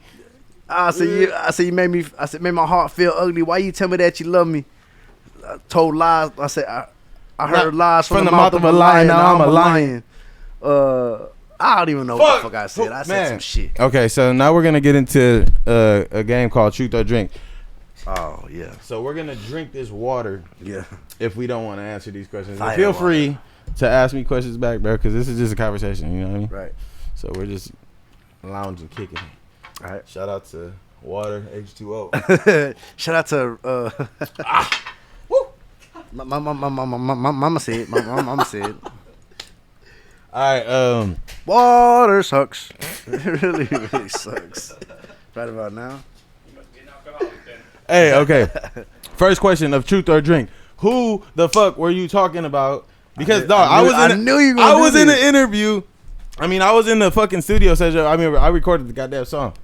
I said you made me. I said made my heart feel ugly. Why you tell me that you love me? I told lies. I said I heard lies from the mouth of a lion. Now I'm a lion. I don't even know what the fuck I said. I said some shit. Okay, so now we're gonna get into a game called Truth or Drink. Oh yeah. So we're gonna drink this water. Yeah. If we don't want to answer these questions, feel free to ask me questions back, bro, because this is just a conversation. You know what I mean? Right. So we're just lounging, kicking. All right. Shout out to Water, H2O. Shout out to my mama said. My mama said. All right. Water sucks. It really sucks. Right about now. Hey, okay. First question of truth or drink. Who the fuck were you talking about? Because I was in the interview. I mean, I was in the fucking studio session. I mean, I recorded the goddamn song.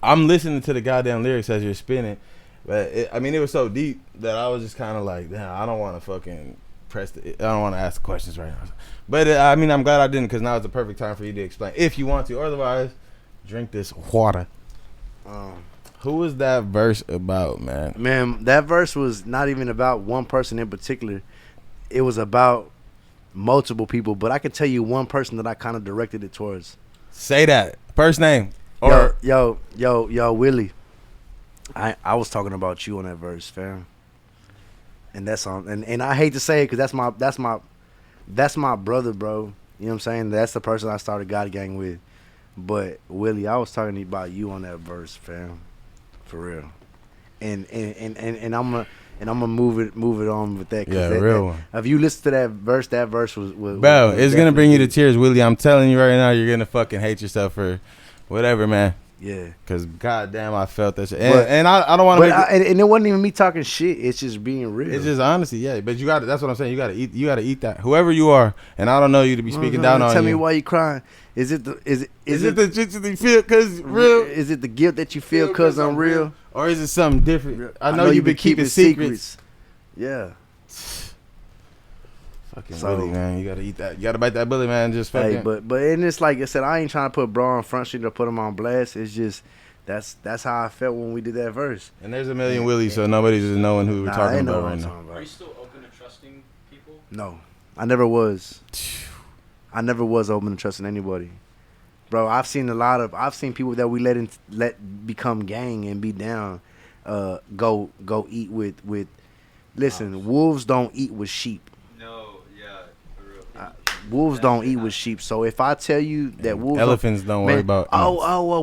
I'm listening to the goddamn lyrics as you're spinning. But it was so deep that I was just kind of like, damn, I don't want to fucking I don't want to ask questions right now. But I'm glad I didn't, because now it's the perfect time for you to explain if you want to. Otherwise, drink this water. Who was that verse about, man? Man, that verse was not even about one person in particular. It was about multiple people, but I can tell you one person that I kind of directed it towards. Say that. First name. Or Yo, Willie. I was talking about you on that verse, fam. And that's on, and I hate to say it, because that's my brother, bro. You know what I'm saying? That's the person I started God Gang with. But Willie, I was talking about you on that verse, fam. For real. And I'm gonna move it on with that. Yeah, real one. If you listen to that verse was bro, it's gonna bring you to tears, Willie. I'm telling you right now, you're gonna fucking hate yourself for whatever, man. Yeah. Cause goddamn, I felt that shit, and I don't want to. And it wasn't even me talking shit. It's just being real. It's just honesty, yeah. But you got that's what I'm saying. You gotta eat that. Whoever you are, and I don't know you to be speaking down on you. Tell me why you crying. Is it the shit that you feel cause real? Is it the guilt that you feel cause I'm real? Or is it something different? I know you've been keeping secrets. Yeah. Fucking Willie, man. You gotta eat that. You gotta bite that bullet, man. Just fucking. Hey, but and it's like I said, I ain't trying to put bro on front street or put him on blast. It's just that's how I felt when we did that verse. And there's a million Willies, so nobody's just knowing who we're talking about right now. Are you still open to trusting people? No, I never was. I never was open to trusting anybody, bro. I've seen people that we let become gang and be down, go eat with. Listen, wolves don't eat with sheep. No, yeah, for real. Wolves don't eat with sheep. So if I tell you that wolves, elephants don't worry about.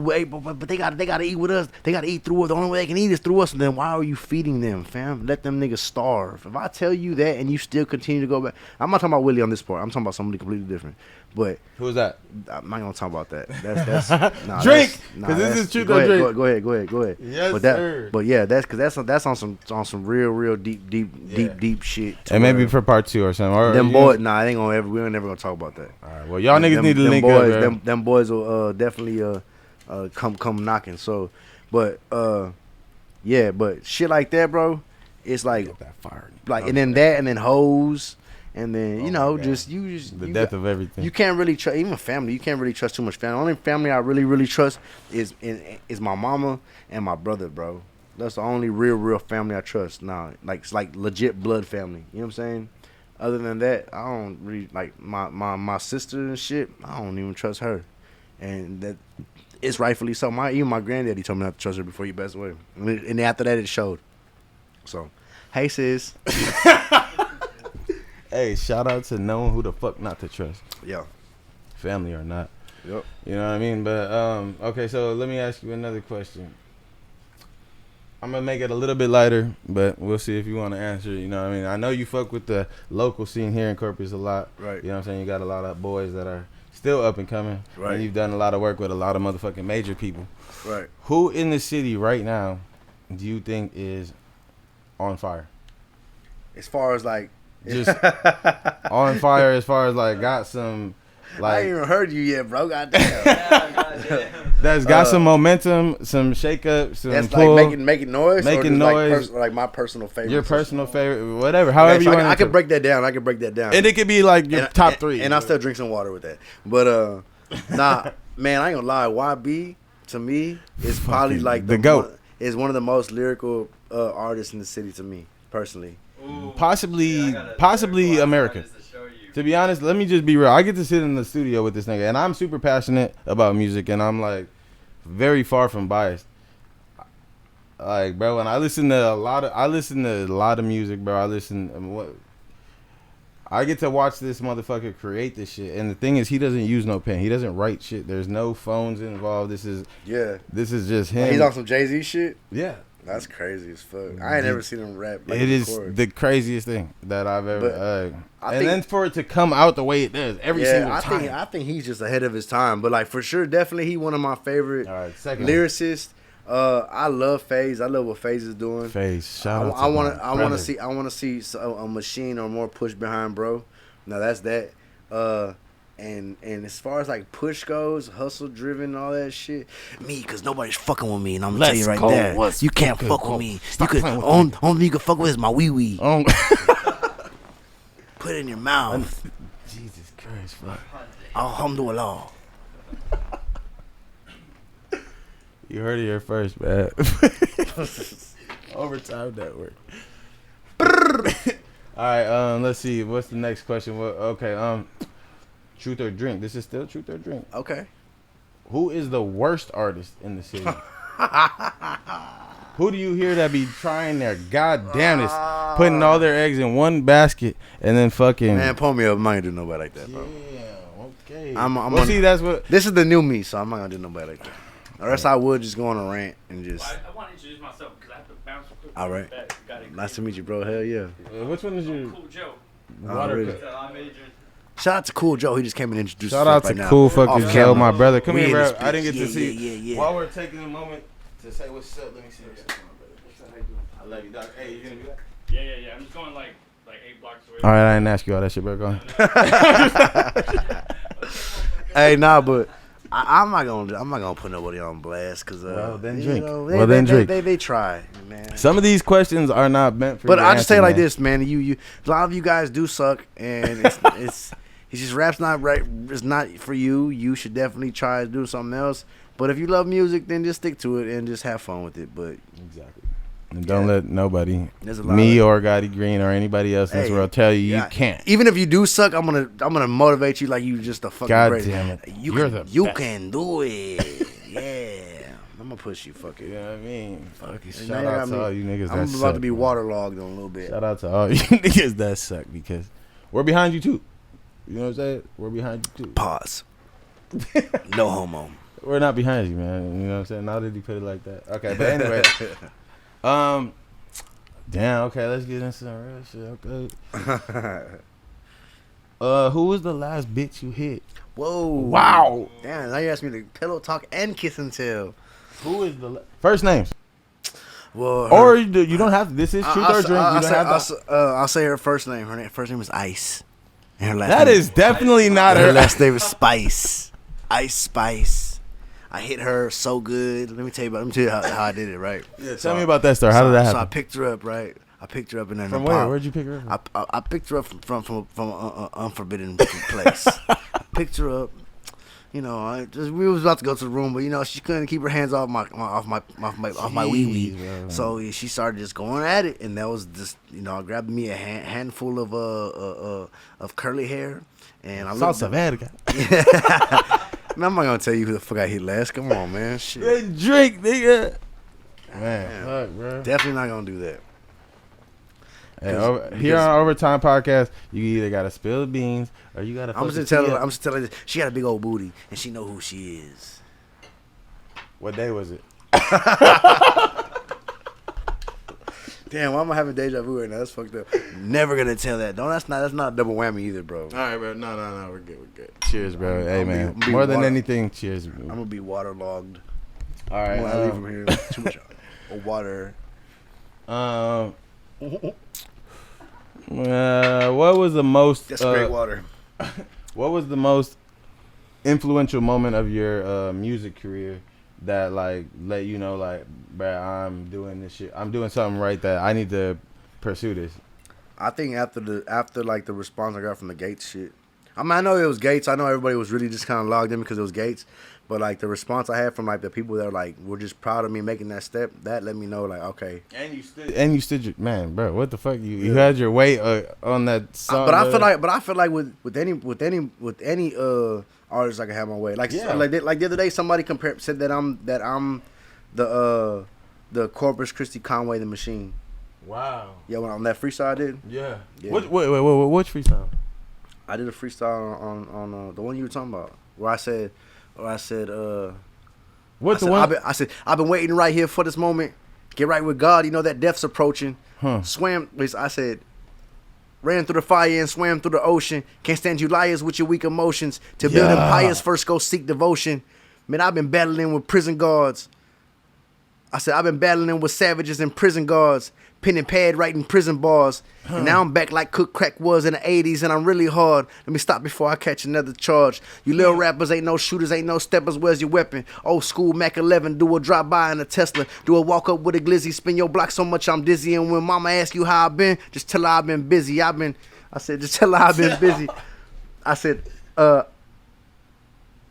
Wait, but they gotta eat with us. They gotta eat through us. The only way they can eat is through us. Then why are you feeding them, fam? Let them niggas starve. If I tell you that and you still continue to go back, I'm not talking about Willie on this part. I'm talking about somebody completely different. But who's that? I'm not gonna talk about that. That's drink, because this is truth or drink. Go ahead. Yes, sir. But yeah, that's on some real deep shit. And maybe for part 2 or something. Or them boys, I ain't gonna we ain't never gonna talk about that. All right, well, y'all niggas need to link up, bro. Them boys will definitely come knocking. So, but yeah, but shit like that, bro. It's like that fire, like, and then hoes. And then just the death of everything. You can't really trust even family. You can't really trust too much family. The only family I really trust is my mama and my brother, bro. That's the only real family I trust now. Like it's like legit blood family. You know what I'm saying? Other than that, I don't really like my sister and shit. I don't even trust her, and that it's rightfully so. Even my granddaddy told me not to trust her before he passed away, and after that it showed. So, hey sis. Hey, shout out to knowing who the fuck not to trust. Yeah. Family or not. Yep. You know what I mean? But, okay, so let me ask you another question. I'm going to make it a little bit lighter, but we'll see if you want to answer. You know what I mean? I know you fuck with the local scene here in Corpus a lot. Right. You know what I'm saying? You got a lot of boys that are still up and coming. Right. And you've done a lot of work with a lot of motherfucking major people. Right. Who in the city right now do you think is on fire? As far as like... Just on fire as far as like got some like I ain't even heard you yet, bro. Goddamn. That's got some momentum, some shake up, some that's pull, like making noise, making noise. Like my personal favorite. Your personal favorite, whatever. However okay, so you want. I can break that down. And it could be like your top 3. And I still drink some water with that. But nah, man, I ain't gonna lie. YB to me is probably like the GOAT. Is one of the most lyrical artists in the city to me personally. Ooh, Possibly America. To be honest, let me just be real. I get to sit in the studio with this nigga, and I'm super passionate about music, and I'm like very far from biased. Like, bro, when I listen to a lot of music, bro. I get to watch this motherfucker create this shit, and the thing is, he doesn't use no pen. He doesn't write shit. There's no phones involved. This is just him. He's on some Jay-Z shit. Yeah, that's crazy as fuck. I ain't never seen him rap. Like, it is the craziest thing that I've ever. And then for it to come out the way it does every single time. I think he's just ahead of his time. But like for sure, definitely he one of my favorite lyricists. I love FaZe. I love what FaZe is doing. FaZe, shout out. I want to see a machine or more push behind, bro. Now that's that. And as far as like push goes, hustle driven, all that shit. Me, cause nobody's fucking with me, and I'm gonna tell you right there, you can't fuck with me. You could only you can fuck with is my wee wee. Put it in your mouth. Jesus Christ, fuck. Alhamdulillah. You heard it here first, man. Overtime network. All right, let's see. What's the next question? Truth or drink. This is still truth or drink. Okay. Who is the worst artist in the city? Who do you hear that be trying their goddamnest, putting all their eggs in one basket, and then fucking... Man, pull me up. I'm not gonna do nobody like that, bro. Yeah, okay. I'm see, that's what... This is the new me, so I'm not gonna do nobody like that. Or else I would just go on a rant and just... I want to introduce myself because I have to bounce quick. All right. Nice to meet you, bro. Hell yeah. Which one is your... Cool Joe. Really? I'm Adrian. Shout out to Cool Joe. He just came and introduced Shout out to right Cool fucking Joe, my brother. Come We here, in bro. this I didn't get bitch. to see. Yeah. While we're taking a moment to say what's up, let me see what's up, my brother. I love you, dog. Hey, you gonna do that? Yeah. I'm just going like 8 blocks away. All right, I didn't ask you all that shit, bro. Go on. Hey, nah, but I'm not gonna put nobody on blast because Well, then drink. drink. They try, man. Some of these questions are not meant for. But you I just say it like man. this, man. You a lot of you guys do suck, and it's just rap's not right. It's not for you. You should definitely try to do something else. But if you love music, then just stick to it and just have fun with it. But exactly. And don't let nobody, me or Gotti Green or anybody else in this world tell you can't. Even if you do suck, I'm gonna motivate you like you just a fucking God great. damn it. You can do it. Yeah. I'm gonna push you, fuck it. You know what I mean? Fuck it. Shout out to all you niggas that suck. I'm about to be waterlogged in a little bit. Shout out to all you niggas that suck because we're behind you too. You know what I'm saying? We're behind you too. Pause. No homo. We're not behind you, man. You know what I'm saying? Now that you put it like that. Okay, but anyway. Damn, okay, let's get into some real shit, okay. Who was the last bitch you hit? Whoa. Wow. Damn, now you asked me to pillow talk and kiss and tell. Who is the first names? Well, or you don't have to. This is truth or drink. You don't have to. I'll say her first name. Her first name is Ice. And her last that name is definitely not her her. last name is Spice. Ice Spice. I hit her so good. Let me tell you how I did it, right? Yeah, tell me about that story. How did that happen? So I picked her up, right? I picked her up and then from where? Where'd you pick her up? I picked her up from an unforbidden place. I picked her up. You know, we was about to go to the room, but you know she couldn't keep her hands off my wee wee. So she started just going at it, and that was just I grabbed me a handful of curly hair, and I looked. Man, I'm not gonna tell you who the fuck I hit last. Come on, man. Shit. Then drink, nigga. Man, fuck, bro. Definitely not gonna do that. Hey, here on Overtime Podcast, you either gotta spill the beans or you gotta. I'm just telling her this. She got a big old booty, and she know who she is. What day was it? Damn, why am I having deja vu right now? That's fucked up. Never gonna tell that. That's not a double whammy either, bro. All right, bro. No, we're good. Cheers, bro. Hey, man. More than anything, cheers. I'm gonna be waterlogged. All right. When I leave from here, too much water. What was the most? That's great water. What was the most influential moment of your music career that like let you know like, bruh, I'm doing this shit. I'm doing something right that I need to pursue this. I think after the response I got from the Gates shit. I mean, I know it was Gates. I know everybody was really just kind of logged in because it was Gates. But like the response I had from like the people that were just proud of me making that step, that let me know like okay. And you stood man, bro. What the fuck? You had your weight on that song. But I feel like with any artist I can have my way. Like like the other day somebody said that I'm the Corpus Christi Conway the Machine. Wow. Yeah, when on that freestyle I did. Yeah. Yeah. Wait, which freestyle? I did a freestyle on the one you were talking about, where I said, What's the I one? said, I've been waiting right here for this moment. Get right with God. You know that death's approaching. Swam. I said, ran through the fire and swam through the ocean. Can't stand you liars with your weak emotions. To build empires, first go seek devotion. Man, I've been battling with prison guards. I said, I've been battling with savages and prison guards. Pen and pad writing prison bars. And now I'm back like Cook Crack was in the 80s, and I'm really hard. Let me stop before I catch another charge. You little rappers ain't no shooters, ain't no steppers. Where's your weapon? Old school Mac 11. Do a drive-by in a Tesla. Do a walk-up with a glizzy. Spin your block so much I'm dizzy. And when mama asks you how I been, just tell her I've been busy. Just tell her I've been busy. I said,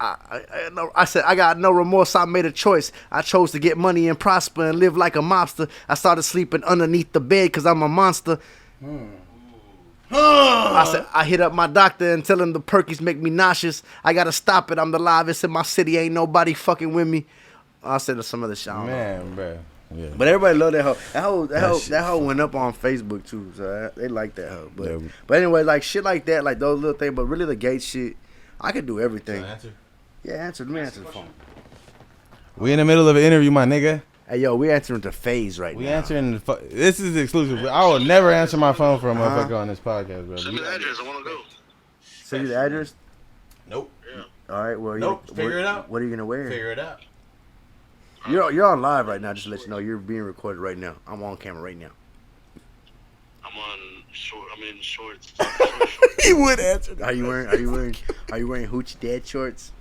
I said, I got no remorse, I made a choice. I chose to get money and prosper and live like a mobster. I started sleeping underneath the bed because I'm a monster. I said, I hit up my doctor and tell him the perkies make me nauseous. I got to stop it, I'm the livest in my city, ain't nobody fucking with me. I said some other shit. Man, bro. Yeah. But everybody love that hoe. That hoe went up on Facebook too, so they like that hoe. But anyway, like shit like that, like those little things. But really the gate shit, I could do everything. Yeah, let me answer the phone. We in the middle of an interview, my nigga. Hey, yo, we answering the phase right now. We answering this is exclusive. I will never answer my phone for a motherfucker on this podcast, bro. Send me the address. I want to go. Send you the address? Nope. Yeah. All right, well, Figure it out. What are you gonna wear? Figure it out. You're on live right now. Just to let you know, you're being recorded right now. I'm on camera right now. I'm in shorts. He would answer. Are you wearing hoochie dad shorts?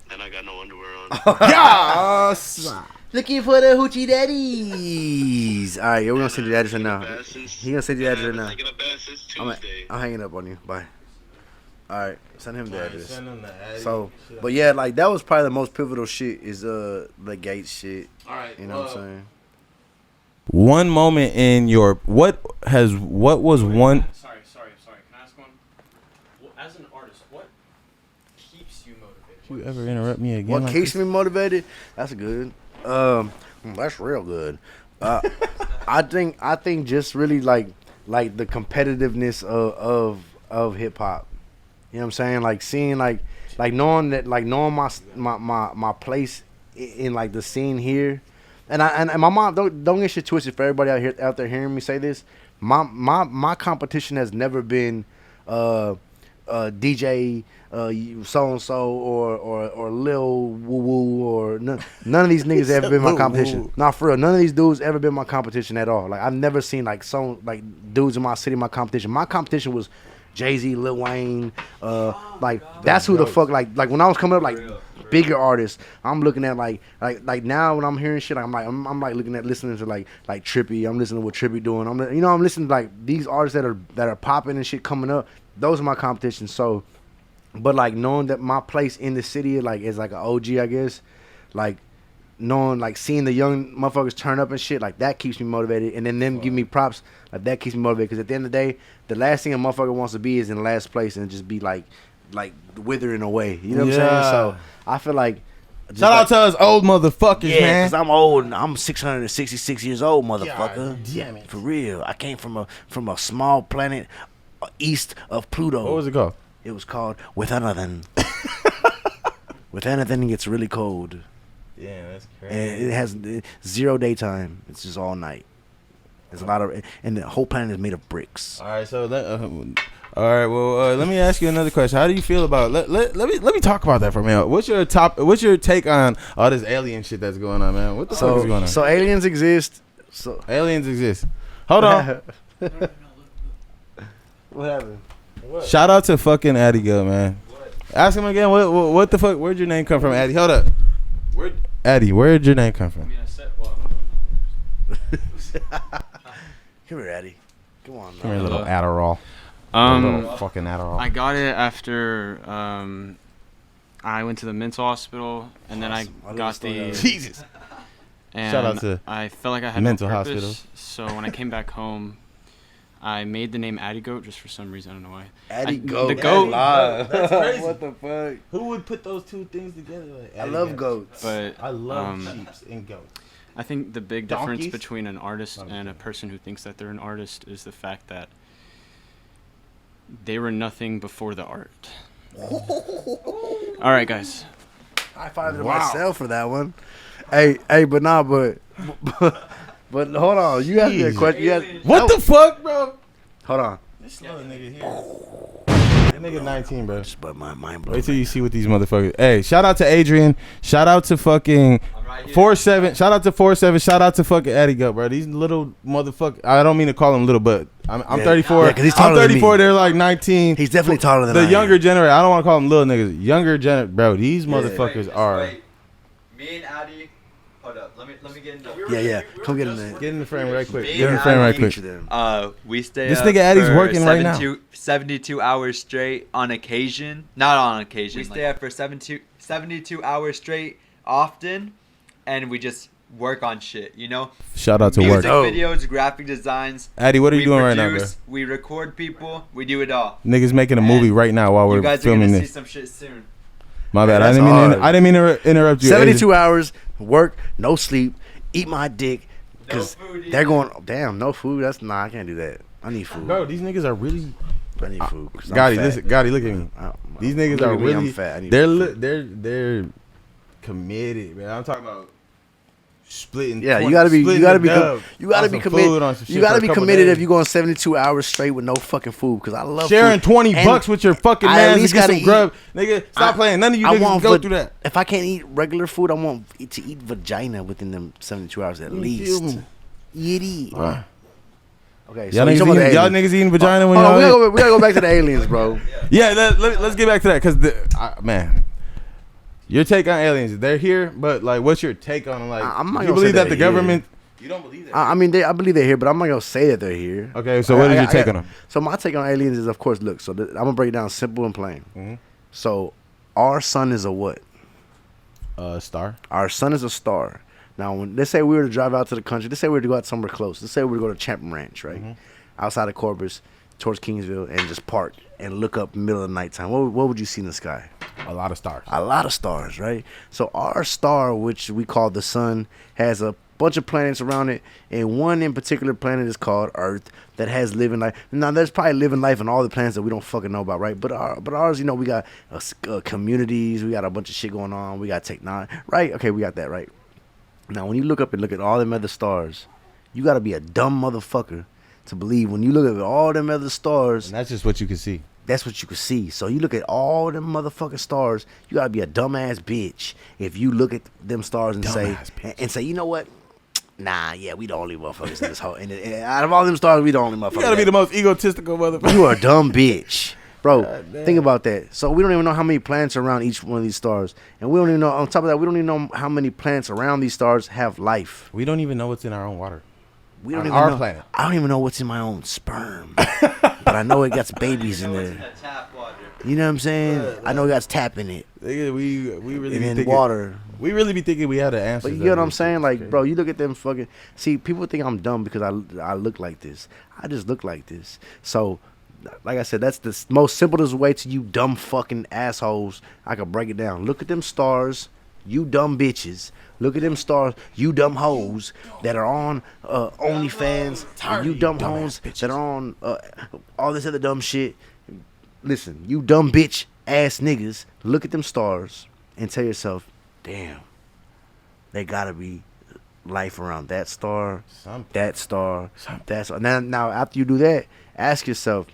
And I got no underwear on. Yes. Looking for the hoochie daddies. All right, we're gonna send you the address right now. He gonna send you the address right now. I'm hanging up on you. Bye. All right, send him the address. Send him the address. So, but yeah, like that was probably the most pivotal shit is the gate shit. All right, you know what I'm saying? One moment in your what was one? Sorry. Can I ask one? Well, as an artist, what keeps you motivated? You ever interrupt me again? What like keeps this? me motivated? That's good. That's real good. I think just really like the competitiveness of hip hop. You know what I'm saying? Like seeing like knowing my place in like the scene here. And my mom don't get shit twisted for everybody out there hearing me say this. My competition has never been DJ so and so or Lil Woo Woo or none of these niggas ever been my competition. Nah, for real, none of these dudes ever been my competition at all. Like I've never seen like dudes in my city my competition. My competition was Jay-Z, Lil Wayne, that's who the fuck like when I was coming up like bigger artists. I'm looking at like now when I'm hearing shit, I'm listening to like Trippy. I'm listening to what Trippy doing. I'm listening to like these artists that are popping and shit coming up. Those are my competition. So, but like knowing that my place in the city like is like an OG, I guess, like knowing like seeing the young motherfuckers turn up and shit, like that keeps me motivated. And then them give me props, like that keeps me motivated. Because at the end of the day, the last thing a motherfucker wants to be is in last place and just be like withering away. You know what I'm saying? So I feel like shout out to us old motherfuckers, man. Because I'm old. I'm 666 years old, motherfucker. God damn it. For real. I came from a small planet east of Pluto. What was it called? It was called With Anything. With Anything, it gets really cold. Yeah, that's crazy. And it has zero daytime. It's just all night. There's a lot of, and the whole planet is made of bricks. All right, so all right. Well, let me ask you another question. How do you feel about let me talk about that for a minute. What's your take on all this alien shit that's going on, man? What the fuck is going on? So aliens exist. So aliens exist. Hold on. What happened? Shout out to fucking Addy Go, man. Ask him again. What the fuck? Where'd your name come from, Addy? Hold up. Where'd your name come from? Come here, Addy. Come on, man. Come here, little Adderall. Little fucking Adderall. I got it after I went to the mental hospital, and then I got the Jesus. And shout out to I felt like I had mental no purpose, hospital. So when I came back home, I made the name Addy Goat just for some reason. I don't know why. Addy Goat. The goat. That's crazy. What the fuck? Who would put those two things together? Like I love goats. But I love sheeps and goats. I think the big difference Donkeys? between an artist and a person who thinks that they're an artist is the fact that they were nothing before the art. All right, guys. I fired myself for that one. Hey, but but hold on. You asked me a question. What the fuck, bro? Hold on. This slow nigga here. That nigga 19, bro. Just but my mind blown. Wait till you see what these motherfuckers. Hey, shout out to Adrian. Shout out to fucking 47. Shout out to 47. Shout out to fucking Eddie Gut, bro. These little motherfuckers. I don't mean to call them little, but I'm 34. Yeah, 'cause he's taller I'm than 34. me. They're like 19. He's definitely taller than the I am. younger generation. I don't want to call them little niggas. Younger bro. These motherfuckers are. Wait. Me and Addy. Hold up. Let me get in the. Yeah. Come get in there. Get in the frame right quick. Me Get in the and frame right Addy, quick. We stay. This up nigga Addy's for working right now. 72 hours straight on occasion. Not on occasion. We stay up for 72 hours straight often, and we just work on shit. You know. Shout out to Music work. videos, graphic designs. Addy, what are you doing right now, bro? We record people. We do it all. Niggas making a movie right now while You we're guys are filming gonna see this. some shit soon. My bad. That's I didn't mean to interrupt you. 72 hours, work, no sleep, eat my dick. Because No food they're either. going, damn, no food? I can't do that. I need food. Bro, these niggas are really. I need food. 'Cause I'm Gotti, fat. listen. Gotti, look at me. These niggas Look are at me, I'm really. fat. I need They're food. they're committed, man. I'm talking about splitting. Yeah, you 20 gotta be splitting committed. on You gotta be some committed food if you're going 72 hours straight with no fucking food. Because I love sharing food. 20 And bucks with your fucking I at man to least get gotta some eat. grub, nigga. Stop playing. None of you I niggas want go va- through that. If I can't eat regular food, I want to eat vagina within them 72 hours at You least. feel me? Yitty. Okay, Y'all, you niggas talking about eating, the y'all aliens. niggas eating vagina when Hold on, y'all. we gotta go back to the aliens, bro. Yeah, let's get back to that because man, your take on aliens? They're here, but like, what's your take on them? Like, I'm not you gonna believe say that the they're government? You don't believe that? I mean, I believe they're here, but I'm not gonna say that they're here. Okay, so what is your take on them? So my take on aliens is, of course, look. So I'm gonna break it down simple and plain. Mhm. So our sun is a what? Star. Our sun is a star. Now, when let's say we were to drive out to the country, let's say we were to go out somewhere close. Let's say we were to go to Champion Ranch, right, outside of Corpus, towards Kingsville, and just park and look up middle of the nighttime. What would you see in the sky? A lot of stars. A lot of stars, right? So our star, which we call the sun, has a bunch of planets around it, and one in particular planet is called Earth that has living life. Now, there's probably living life on all the planets that we don't fucking know about, right? But ours, you know, we got communities, we got a bunch of shit going on, we got technology, right? Okay, we got that, right? Now, when you look up and look at all them other stars, you got to be a dumb motherfucker to believe when you look at all them other stars, And that's just what you can see. that's what you can see. So you look at all them motherfucking stars, you gotta be a dumbass bitch if you look at them stars and say, you know what? Nah, yeah, we the only motherfuckers in this whole. And out of all them stars, we the only motherfuckers. You gotta be the most egotistical motherfucker. You are a dumb bitch, bro. God damn. Think about that. So we don't even know how many planets are around each one of these stars, and we don't even know. On top of that, we don't even know how many planets around these stars have life. We don't even know what's in our own water. We don't On even our know. planet. I don't even know what's in my own sperm, but I know it got babies in there. That tap water. You know what I'm saying? I know it got tap in it. Nigga, we really And be then thinking, water. We really be thinking we had an answer. But you get what I'm saying? Like, bro, you look at them fucking. See, people think I'm dumb because I look like this. I just look like this. So, like I said, that's the most simplest way to you dumb fucking assholes. I could break it down. Look at them stars, you dumb bitches. Look at them stars, you dumb hoes that are on OnlyFans. And you dumb hoes that are on all this other dumb shit. Listen, you dumb bitch ass niggas. Look at them stars and tell yourself, damn, they gotta be life around that star, that star, that star. Now, after you do that, ask yourself,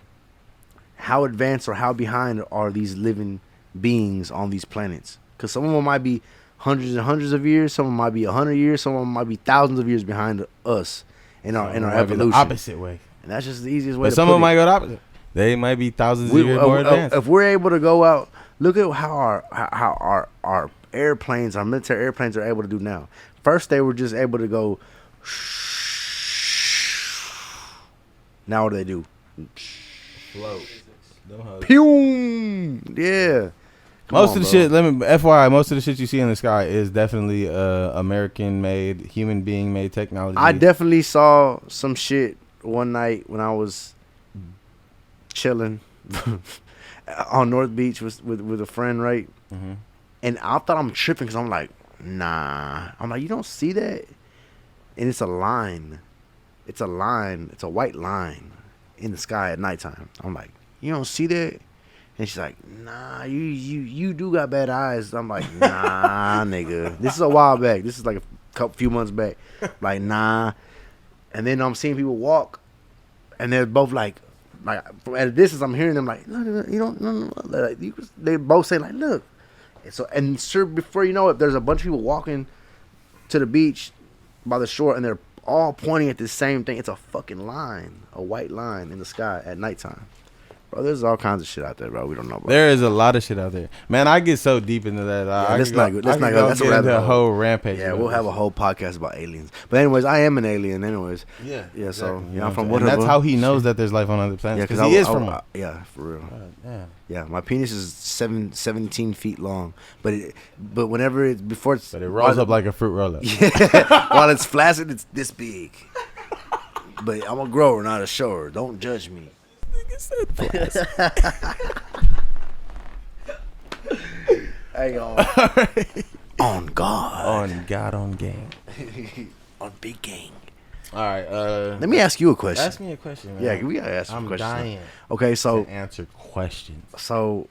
how advanced or how behind are these living beings on these planets? Because some of them might be hundreds and hundreds of years, some of them might be 100 years, some of them might be thousands of years behind us in our evolution. The opposite way. And that's just the easiest way. But to some put of them it. might go the opposite. They might be thousands of years more advanced. If we're able to go out, look at how our airplanes, our military airplanes, are able to do now. First, they were just able to go. Now what do they do? Float. Pew! Yeah. Most of the shit, FYI, most of the shit you see in the sky is definitely American-made, human being-made technology. I definitely saw some shit one night when I was chilling on North Beach with a friend, right? Mhm. And I thought I'm tripping because I'm like, nah. I'm like, you don't see that? and it's a line. It's a line. It's a white line in the sky at nighttime. I'm like, you don't see that? And she's like, nah, you do got bad eyes. I'm like, nah, nigga. This is a while back. This is like a few months back. Like, nah. And then I'm seeing people walk, and they're both like from at a distance, I'm hearing them like, no, you don't, no. Like, they both say like, look. And sure, before you know it, there's a bunch of people walking to the beach by the shore, and they're all pointing at the same thing. It's a fucking line, a white line in the sky at nighttime. Bro, there's all kinds of shit out there, bro. We don't know about. There is a lot of shit out there, man. I get so deep into that. Let's not go. That's a whole rampage. Yeah, we'll have a whole podcast about aliens. But anyways, I am an alien. Anyways, yeah. So exactly. I'm from Woodhull. That's how he knows that there's life on other planets. Because he is from. Yeah, for real. Yeah. Yeah, my penis is 17 feet long, but whenever it's before it's. But it rolls up like a fruit roll-up. Yeah, while it's flaccid, it's this big. But I'm a grower, not a shower. Don't judge me. Hey, on God. On gang. On big gang. All right. Let me ask you a question. Ask me a question, man. Yeah, we gotta ask you a question. I'm dying. Okay, so to answer questions. So,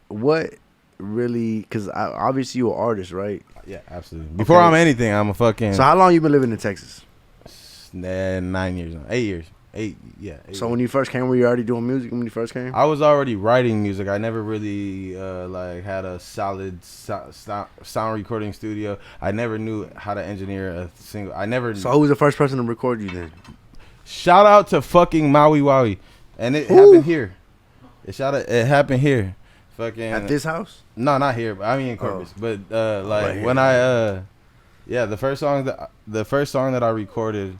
what really? Because obviously you're an artist, right? Yeah, absolutely. Before I'm anything, I'm a fucking. So how long you been living in Texas? 9 years. 8 years. 8. Yeah. 8 so years. when you first came, were you already doing music when you first came? I was already writing music. I never really like had a solid sound recording studio. I never knew how to engineer a single. I never. So who was the first person to record you then? Shout out to fucking Maui Wowie, and it happened here. It happened here. Fucking at this house? No, not here. I mean in Corpus. But like when I the first song that I recorded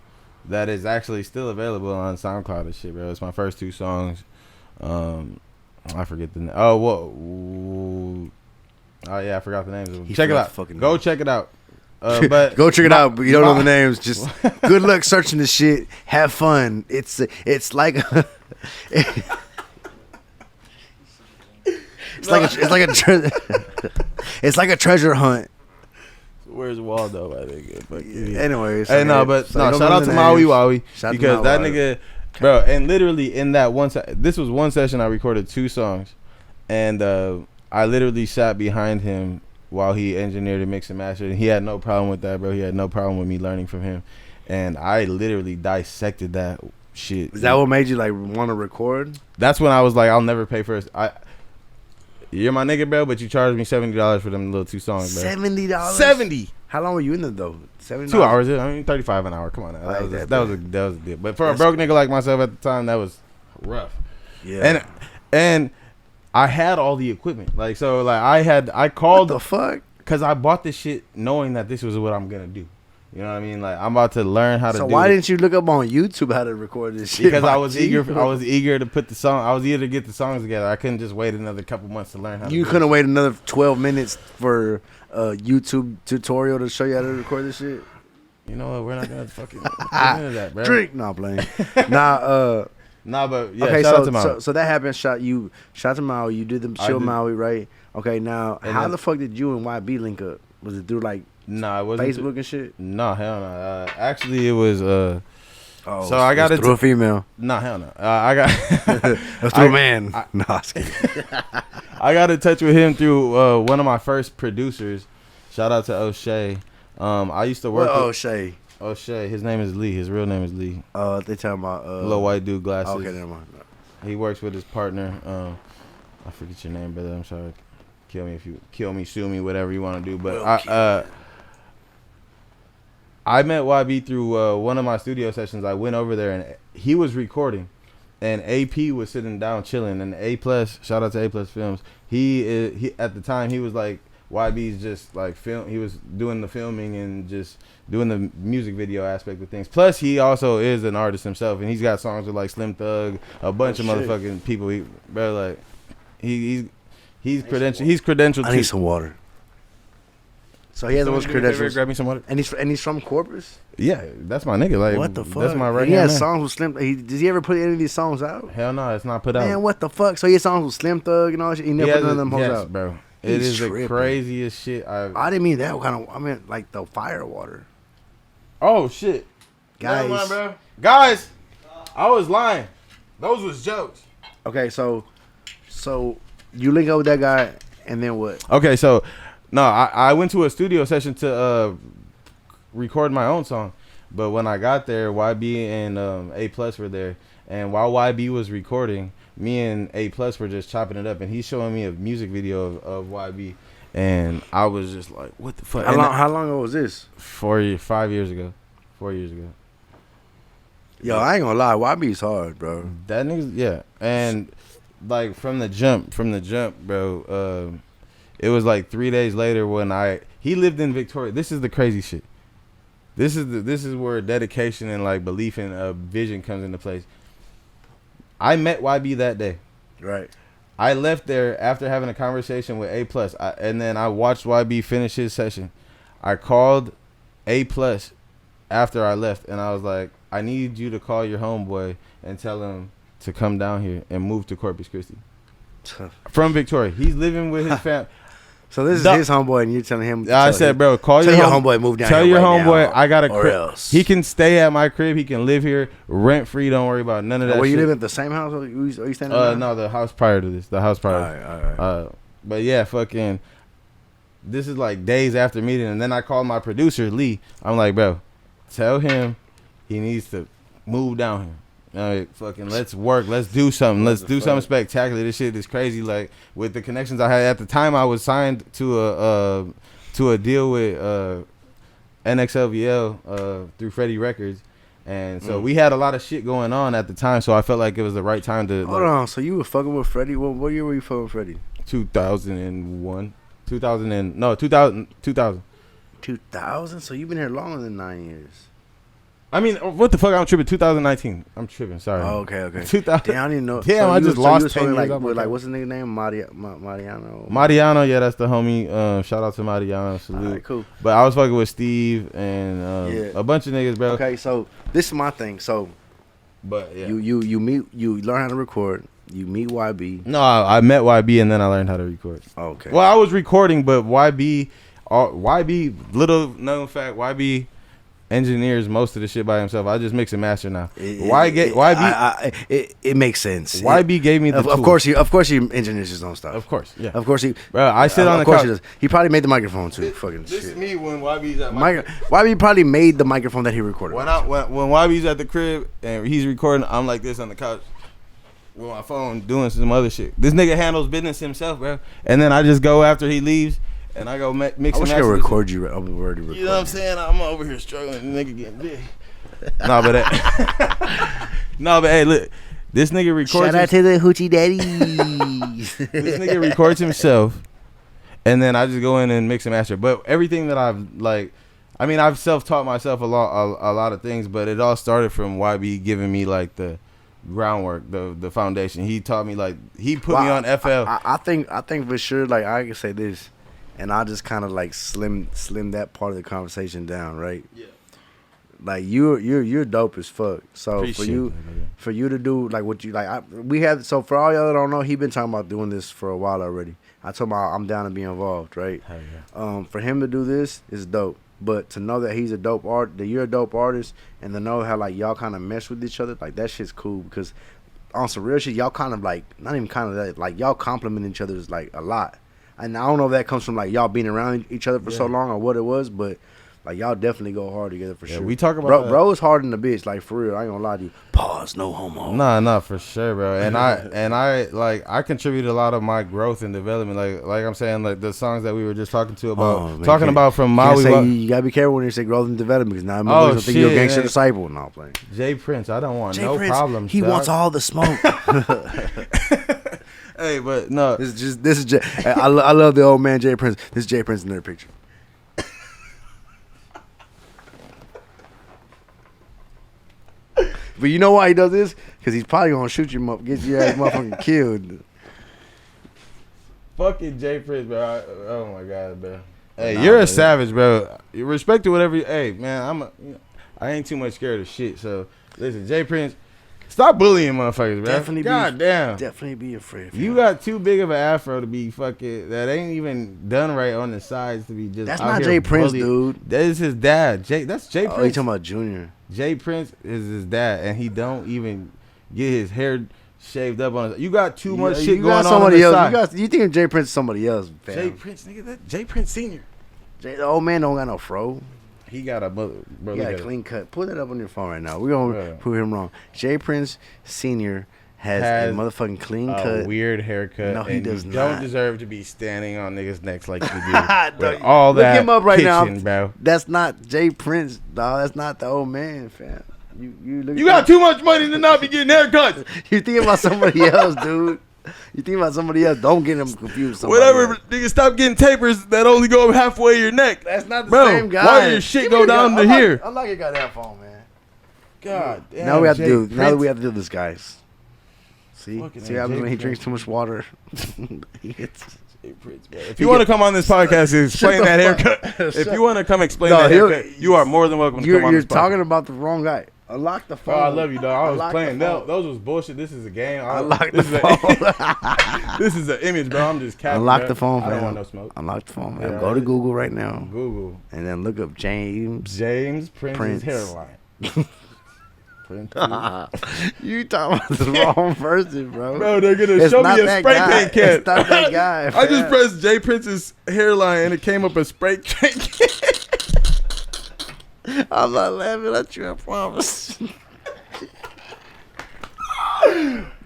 that is actually still available on SoundCloud and shit, bro. It's my first 2 songs. I forget the name. Oh yeah, I forgot the names of them. Check it out. Go check it out. But go check it out, but you don't know the names. Just good luck searching this shit. Have fun. It's like it's like a treasure hunt. Where's Waldo? I think. Anyways, hey, shout out to Maui Wowie because that nigga, bro. And literally in that this was one session I recorded 2 songs, and I literally sat behind him while he engineered and mixed and mastered. And he had no problem with that, bro. He had no problem with me learning from him, and I literally dissected that shit. Is that what made you like want to record? That's when I was like, I'll never pay for it. You're my nigga, bro, but you charged me $70 for them little 2 songs, bro. $70? $70. How long were you in there though? 2 hours. I mean, $35 an hour. Come on, now. That was a deal. But for a broke nigga like myself at the time, that was rough. Yeah. And I had all the equipment, like so, like I called. What the fuck? Because I bought this shit knowing that this was what I'm gonna do. You know what I mean? Like I'm about to learn how to. So why didn't you look up on YouTube how to record this shit? Because I was eager to put the song. I was eager to get the songs together. I couldn't just wait another couple months to learn how. You couldn't wait another 12 minutes for a YouTube tutorial to show you how to record this shit. You know what? We're not gonna fucking get into that, bro. Drink, no playing. But yeah. Okay, shout out to Maui. So that happened. Shout to Maui. You did the chill Maui, right? Okay, now how the fuck did you and YB link up? Was it through like? Nah, it wasn't Facebook and shit. No, hell no. Actually, it was. So I got it through a female. Nah, hell no. I got through a man. No, I got in touch with him through one of my first producers. Shout out to O'Shea. I used to work. O'Shea. O'Shea. His name is Lee. His real name is Lee. They talking about little white dude glasses. Okay, never mind. He works with his partner. I forget your name, brother. I'm sorry. Kill me if you kill me, sue me, whatever you want to do. But I met YB through one of my studio sessions. I went over there and he was recording, and AP was sitting down chilling. And A Plus, shout out to A Plus Films. He at the time he was like YB's just like film. He was doing the filming and just doing the music video aspect of things. Plus he also is an artist himself, and he's got songs with like Slim Thug, a bunch of motherfucking people. He's credentialed. He's credentialed. I need some water. So he has those credentials. Grab me some water. And he's from Corpus. Yeah, that's my nigga. Like, what the fuck? That's my right hand. He has man. songs with Slim. Does he ever put any of these songs out? Hell no, it's not put out. Man, what the fuck? So he has songs with Slim Thug and all that shit. He never put none of them hoes out, bro. It is the craziest shit. I didn't mean that kind of. I meant like the fire water. Oh shit, Guys. Never mind, bro. Guys, I was lying. Those was jokes. Okay, so you link up with that guy, and then what? Okay, so no, I went to a studio session to record my own song, but when I got there, YB and A Plus were there, and while YB was recording, me and A Plus were just chopping it up, and he's showing me a music video of YB, and I was just like, what the fuck? How long ago was this? 5 years ago. 4 years ago. Yo, I ain't gonna lie, YB's hard, bro. That nigga's, yeah. And like from the jump, bro, it was like 3 days later when he lived in Victoria. This is the crazy shit. This is where dedication and like belief in a vision comes into place. I met YB that day. Right. I left there after having a conversation with A Plus, and then I watched YB finish his session. I called A Plus after I left, and I was like, I need you to call your homeboy and tell him to come down here and move to Corpus Christi from Victoria. He's living with his family. So this is his homeboy, and you're telling him. I said, bro, call your homeboy move down. Tell here your right homeboy now, I got a crib. Else. He can stay at my crib. He can live here rent free. Don't worry about none of that. Were you shit. living at the same house? Or you staying? No, the house prior to this. The house prior. All right. But yeah, fucking. This is like days after meeting, and then I called my producer Lee. I'm like, bro, tell him he needs to move down here. All right, fucking, let's work. Let's do something. Let's do something spectacular. This shit is crazy. Like with the connections I had at the time, I was signed to a deal with NXLVL through Freddie Records, and so we had a lot of shit going on at the time. So I felt like it was the right time to. Hold on. So you were fucking with Freddie? What year were you fucking with Freddie? 2001, 2000. 2000. So you've been here longer than 9 years. I mean, what the fuck? I'm tripping. 2019. I'm tripping. Sorry. Oh, okay. 2000. Damn, I didn't even know. Damn, so I just lost 10 years. Like, what's his nigga name? Mariano. Mariano, yeah, that's the homie. Shout out to Mariano. Salute. All right, cool. But I was fucking with Steve and a bunch of niggas, bro. Okay, so this is my thing. So, but yeah, you learn how to record. You meet YB. No, I met YB and then I learned how to record. Okay. Well, I was recording, but YB, little known fact, YB engineers most of the shit by himself. I just mix and master now. It makes sense. YB gave me the of course he engineers his own stuff. Of course, yeah. Of course he. Bro, I sit on the couch. He does. He probably made the microphone too. Fucking this shit. is me when YB's at YB probably made the microphone that he recorded. When YB's at the crib and he's recording, I'm like this on the couch with my phone doing some other shit. This nigga handles business himself, bro. And then I just go after he leaves. And I go mix and match. I wish I could record you. I'm already recording. You know what I'm saying? I'm over here struggling. The nigga getting big. No, but hey, look. This nigga records. Shout out to the hoochie daddies. This nigga records himself, and then I just go in and mix and master. But everything that I've self-taught myself a lot of things. But it all started from YB giving me like the groundwork, the foundation. He taught me he put me on FL. I think for sure. Like I can say this. And I just kind of like slim that part of the conversation down, right? Yeah. Like you're dope as fuck. So for you to do like what you like, so for all y'all that don't know, he been talking about doing this for a while already. I told him I'm down to be involved, right? Hell yeah. For him to do this is dope. But to know that he's a dope that you're a dope artist, and to know how like y'all kind of mesh with each other, like that shit's cool because on some real shit, y'all kind of like not even kind of that, like y'all compliment each other like a lot. And I don't know if that comes from like y'all being around each other for so long or what it was, but like y'all definitely go hard together for sure. We talk about bro is hard in the bitch, like for real. I ain't gonna lie to you. Pause, no homo. Nah, for sure, bro. And I contributed a lot of my growth and development. Like I'm saying, like the songs that we were just talking about from Maui. You gotta be careful when you say growth and development because now I'm think you're a gangster disciple. No, I'm playing. Jay Prince, I don't want no problems. He wants all the smoke. Hey, but no, this is Jay. I love the old man Jay Prince. This is Jay Prince in their picture. But you know why he does this? Because he's probably gonna shoot you up, get your ass motherfucking killed. Fucking Jay Prince, bro. Oh my god, bro. Hey, you're a savage, bro. You respect to whatever. Hey, man, I ain't too much scared of shit. So listen, Jay Prince. Stop bullying motherfuckers, bro. Definitely God damn. Definitely be afraid. You got too big of an afro to be fucking. That ain't even done right on the sides to be just. That's out not here Jay Prince, bullying. dude. That is his dad. That's Jay Oh, Prince. you talking about Junior? Jay Prince is his dad, and he don't even get his hair shaved up on his. You got too much shit going on the side. You think Jay Prince is somebody else, fam? Jay Prince, nigga, that Jay Prince Senior. The old man don't got no fro. He got a brother. He got a clean cut. Put that up on your phone right now. We're gonna prove him wrong. Jay Prince Senior has a motherfucking clean cut, weird haircut. No, he does you not. Don't deserve to be standing on niggas' necks like you do. Look all that him up right kitchen, now, bro. That's not Jay Prince, dog. That's not the old man, fam. You got too much money to not be getting haircuts. You think about somebody else, dude. You think about somebody else. Don't get them confused. Whatever, nigga, stop getting tapers that only go halfway your neck. That's not the bro, same guy. Why your shit go down to here? I'm not your goddamn phone, man. God damn. Now we have to Jay do. Now that Prince. we have to do this, guys. See what happens when he Prince. drinks too much water. He gets. If you want to come on this podcast and explain that haircut, if you want to come explain that haircut, you are more than welcome to come on You're this podcast. talking about the wrong guy. Unlock the phone. Oh, I love you, dog. I was Unlock playing. the No, phone. those was bullshit. This is a game. Unlock the phone. This is an image, bro. I'm just capping. Unlock bro. the phone, I don't fam. want no smoke. Unlock the phone, Yeah, man. Go to Google right now. Google. And then look up James Prince's hairline. Prince. You talking about the wrong person, bro. Bro, they're gonna It's show not me a that spray guy. paint can. It's not that guy. I just fam. pressed Jay Prince's hairline and it came up a spray paint can. I'm not laughing at you, I promise.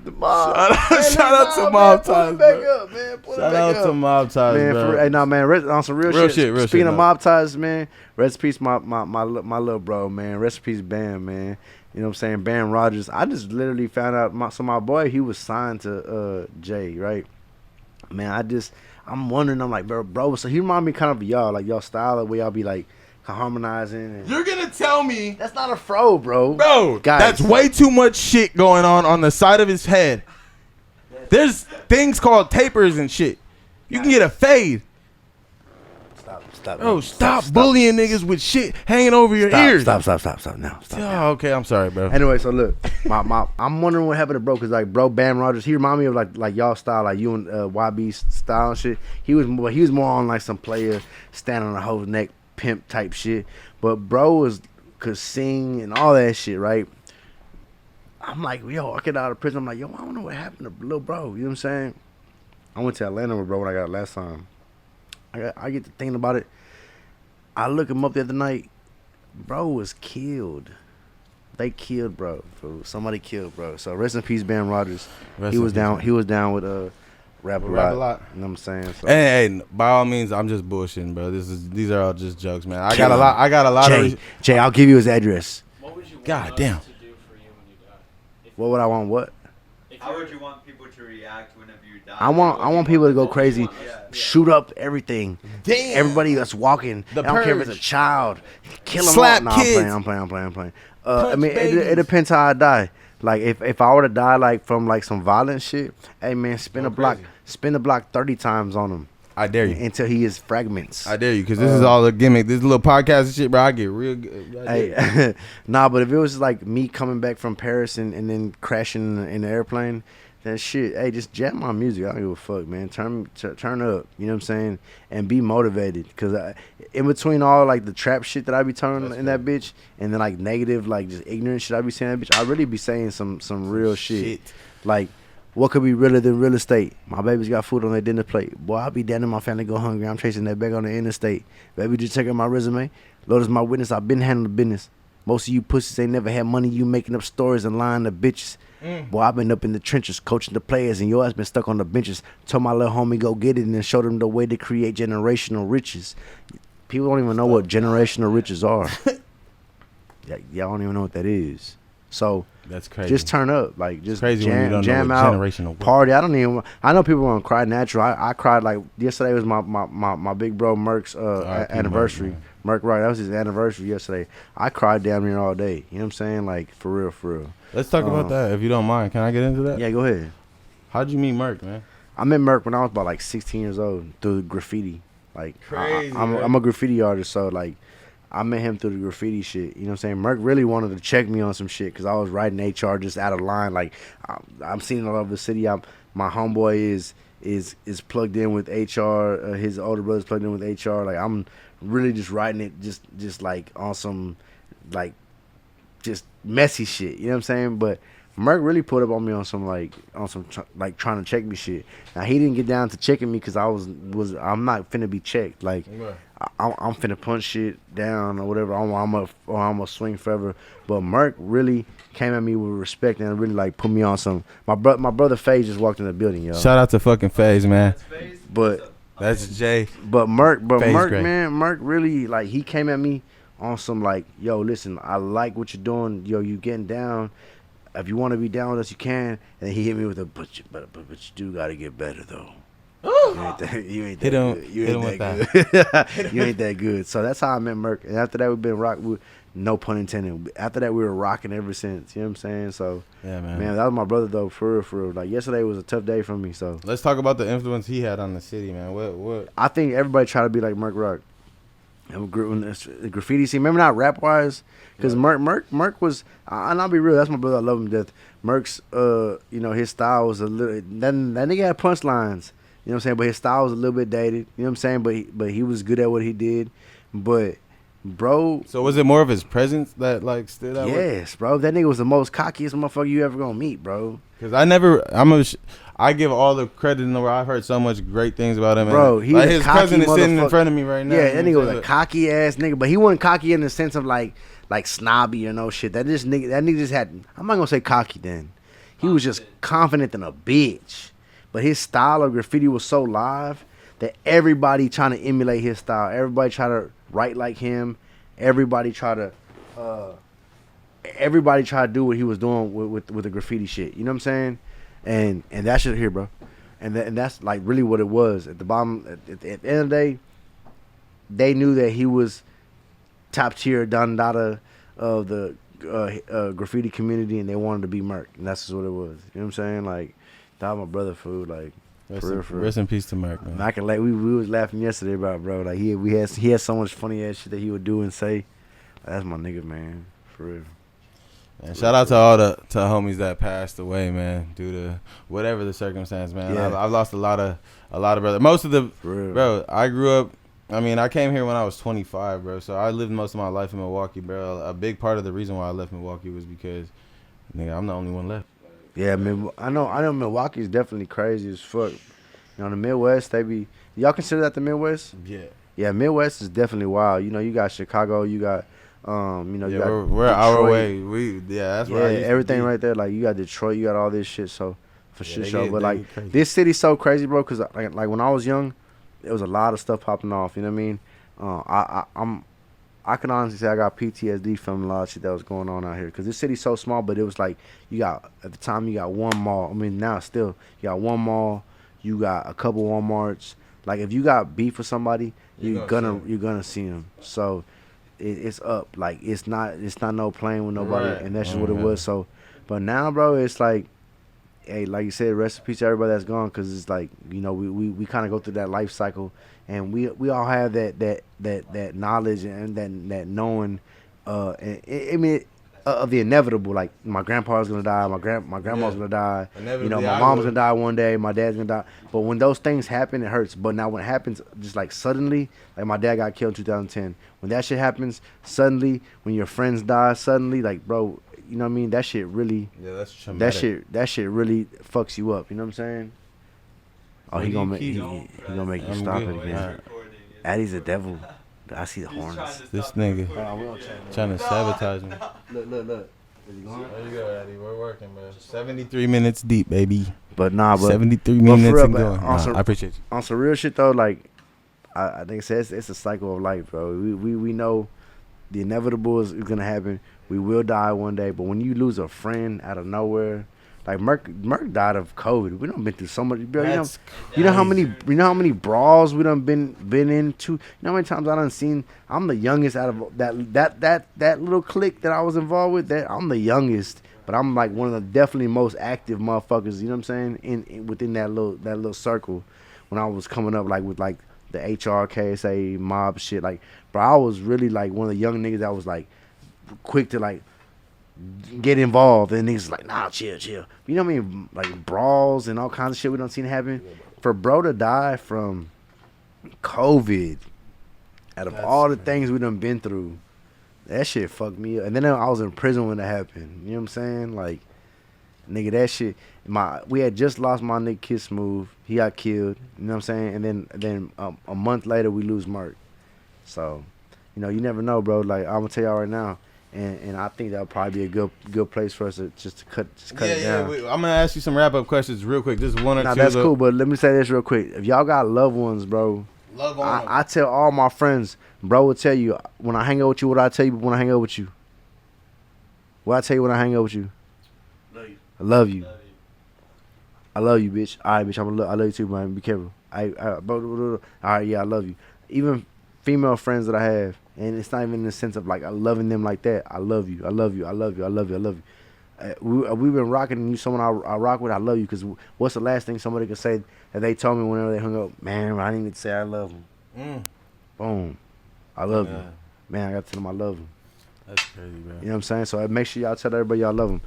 The mob. Shout out to Mob Ties, Pull it back bro. up, man. Pull it Shout back out up. to Mob Ties, Man, bro. hey, nah, man, on some real shit. Real Speaking shit, of no. Mob Ties, man, rest in peace, my little bro, man. Rest in peace, Bam, man. You know what I'm saying? Bam Rogers. I just literally found out, my boy, he was signed to Jay, right? Man, I'm wondering, I'm like, bro, so he remind me kind of y'all, like y'all style, the way y'all be like harmonizing. And You're gonna tell me, that's not a fro, bro. bro, Guys. that's way too much shit going on the side of his head. There's things called tapers and shit. You can get a fade. Stop. Bro, stop bullying niggas with shit hanging over your ears. Stop now. Stop. Oh, okay, I'm sorry, bro. Anyway, so look, I'm wondering what happened to bro, cause like bro, Bam Rogers, he remind me of like y'all style, like you and YB style and shit. He was more on like some player standing on a whole neck pimp type shit. But bro could sing and all that shit, right? I'm like, yo, I get out of prison. I'm like, yo, I don't know what happened to little bro. You know what I'm saying? I went to Atlanta with bro when I got it last time. I get to thinking about it. I look him up the other night. Bro was killed. They killed bro. Somebody killed bro. So rest in peace, Bam Rogers. He was down with Rap a lot. You know what I'm saying? So. Hey, by all means, I'm just bullshitting, bro. These are all just jokes, man. I got a lot of Jay, I'll give you his address. What would you want God us damn. to do for you when you die? What would I want? What? How would you want people to react whenever you die? I want people to go crazy, Yeah. shoot up everything. Damn. Everybody that's walking. The I don't care if Purge. it's a child. Kill them Slap all. kids. I'm playing. Punch I mean, babies. it depends how I die. Like if I were to die like from like some violent shit, hey man, spin the block 30 times on him. I dare you. Until he is fragments. I dare you, because this is all a gimmick. This little podcast and shit, bro. I get real good. Hey, nah, but if it was like me coming back from Paris and then crashing in the airplane, then shit, hey, just jam my music. I don't give a fuck, man. Turn up, you know what I'm saying? And be motivated. Because in between all like the trap shit that I be turning in that bitch, and then like negative, like just ignorant shit I be saying that bitch, I really be saying some real shit. Like, what could be realer than real estate? My baby's got food on their dinner plate. Boy, I'll be damn if my family go hungry. I'm chasing that bag on the interstate. Baby, just check out my resume. Lord is my witness. I've been handling the business. Most of you pussies ain't never had money. You making up stories and lying to bitches. Boy, I've been up in the trenches coaching the players, and your ass been stuck on the benches. Told my little homie go get it and then showed him the way to create generational riches. People don't even know what generational riches are. Y'all don't even know what that is. So that's crazy. just turn up, like just crazy when you don't jam know out, generational party. I know people want to cry natural. I cried like yesterday was my big bro Merk's anniversary. Merk, right? That was his anniversary yesterday. I cried down here all day. You know what I'm saying? Like for real. Let's talk about that, if you don't mind. Can I get into that? Yeah, go ahead. How'd you meet Merk, man? I met Merk when I was about like 16 years old through graffiti. Like Crazy, I'm a graffiti artist, so like I met him through the graffiti shit. You know what I'm saying? Merc really wanted to check me on some shit because I was writing HR just out of line. Like, I'm seeing all over the city. My homeboy is plugged in with HR. His older brother's plugged in with HR. Like, I'm really just writing it just like on some, like, just messy shit. You know what I'm saying? But Merc really put up on me on some like trying to check me shit. Now he didn't get down to checking me because I'm not finna be checked. Like I'm finna punch shit down or whatever. I'm a swing forever. But Merc really came at me with respect and really like put me on some. My brother FaZe just walked in the building, yo. Shout out to fucking FaZe, man. But that's Jay. But Merc, great. man, Merc really like he came at me on some like, yo, listen, I like what you're doing. Yo, you getting down. If you want to be down with us, you can. And then he hit me with a, but you do got to get better, though. You ain't that good. You ain't that good. You ain't that good. So that's how I met Merc. And after that, we've been rocking. No pun intended. After that, we were rocking ever since. You know what I'm saying? So, yeah, man. Man, that was my brother, though, for real. Like, yesterday was a tough day for me, so. Let's talk about the influence he had on the city, man. What? I think everybody tried to be like Merc Rock. The graffiti scene, remember not rap wise, because Merc was, and I'll be real, that's my brother, I love him to death. Merc's, his style was a little, that nigga had punchlines, you know what I'm saying, but his style was a little bit dated, you know what I'm saying, but he was good at what he did, but bro. So was it more of his presence that like stood out? Yes, bro, that nigga was the most cockiest motherfucker you ever gonna meet, bro. Because I give all the credit in the world. I've heard so much great things about him. Bro, he like was his cocky cousin is sitting in front of me right now. Yeah, that nigga was a cocky ass nigga, but he wasn't cocky in the sense of like snobby or no shit. That nigga just had. I'm not gonna say cocky then. He was just confident than a bitch. But his style of graffiti was so live that everybody trying to emulate his style. Everybody try to write like him. Everybody try to do what he was doing with the graffiti shit. You know what I'm saying? And that shit here, bro. And that's like really what it was. At the bottom, at the end of the day, they knew that he was top tier Don Dada of the graffiti community, and they wanted to be Merc, and that's just what it was. You know what I'm saying? Like, that was my brother, food. Like, rest in peace to Merc, man. I can we was laughing yesterday about, bro. Like he had so much funny ass shit that he would do and say. That's my nigga, man. For real. And shout out to all the homies that passed away, man, due to whatever the circumstance, man. Yeah. I've lost a lot of brothers. Most of the bro, I grew up. I mean, I came here when I was 25, bro. So I lived most of my life in Milwaukee, bro. A big part of the reason why I left Milwaukee was because, nigga, I'm the only one left. Yeah, man. I know Milwaukee's definitely crazy as fuck. You know, the Midwest, y'all consider that the Midwest? Yeah. Yeah, Midwest is definitely wild. You know, you got Chicago, you got you got we're our way. That's where I used everything to be. right there. Like, you got Detroit, you got all this shit. So for sure. But like, crazy. this city's so crazy, bro. Cause like when I was young, there was a lot of stuff popping off. You know what I mean? I can honestly say I got PTSD from a lot of shit that was going on out here. Cause this city's so small, but it was like at the time you got one mall. I mean, now still you got one mall. You got a couple Walmarts. Like, if you got beef with somebody, you're gonna see them. So it's up. Like, it's not no playing with nobody, Right. and that's just what it was. So, but now, bro, it's like, hey, like you said, rest in peace to everybody that's gone, because it's like, you know, we kind of go through that life cycle, and we all have that knowledge and that knowing, of the inevitable. Like, my grandpa's gonna die, my grandma's gonna die, you know, my mom's gonna die one day, my dad's gonna die. But when those things happen, it hurts. But now when it happens just like suddenly, like my dad got killed in 2010. When that shit happens suddenly, when your friends die suddenly, like, bro, you know what I mean? That shit really, that's traumatic. that shit really fucks you up. You know what I'm saying? Oh, he gonna make you stop it again. Addie's a devil. I see the horns. This nigga trying to sabotage me. Look. Is he going? There you go, Eddie. We're working, bro. 73 minutes deep, baby. But 73 minutes and going. I appreciate you. On some real shit though, like, I think it's a cycle of life, bro. We know the inevitable is gonna happen. We will die one day. But when you lose a friend out of nowhere, like Merc died of COVID. We done been through so much, bro. You know how many brawls we done been into. You know how many times I done seen. I'm the youngest out of that little clique that I was involved with. That I'm the youngest, but I'm like one of the definitely most active motherfuckers. You know what I'm saying? Within that little circle, when I was coming up, like with like the HRKSA mob shit. Like, bro, I was really like one of the young niggas that was like quick to like get involved, and niggas like, nah, chill. You know what I mean? Like brawls and all kinds of shit we don't see happen. For bro to die from COVID, out of all the things we done been through, that shit fucked me up. And then I was in prison when it happened. You know what I'm saying? Like, nigga, that shit. We had just lost my nigga Kid Smooth. He got killed. You know what I'm saying? And then a month later we lose Mark. So, you know, you never know, bro. Like, I'm gonna tell y'all right now. And I think that'll probably be a good place for us to just cut it down. I'm gonna ask you some wrap up questions real quick, just one or two. That's cool, but let me say this real quick. If y'all got loved ones, bro, I tell all my friends, bro will tell you when I hang out with you. What I tell you when I hang out with you? What I tell you when I hang out with you? I love you. I love you, bitch. All right, bitch. I love you too, man. Be careful. All right, yeah, I love you. Even female friends that I have. And it's not even in the sense of like I loving them like that. I love you. We've been rocking, and you someone I rock with. I love you, because what's the last thing somebody could say that they told me whenever they hung up? Man, I didn't even say I love them. Boom, I love you. Man, I got to tell them I love them. That's crazy, bro. You know what I'm saying? So make sure y'all tell everybody y'all love them.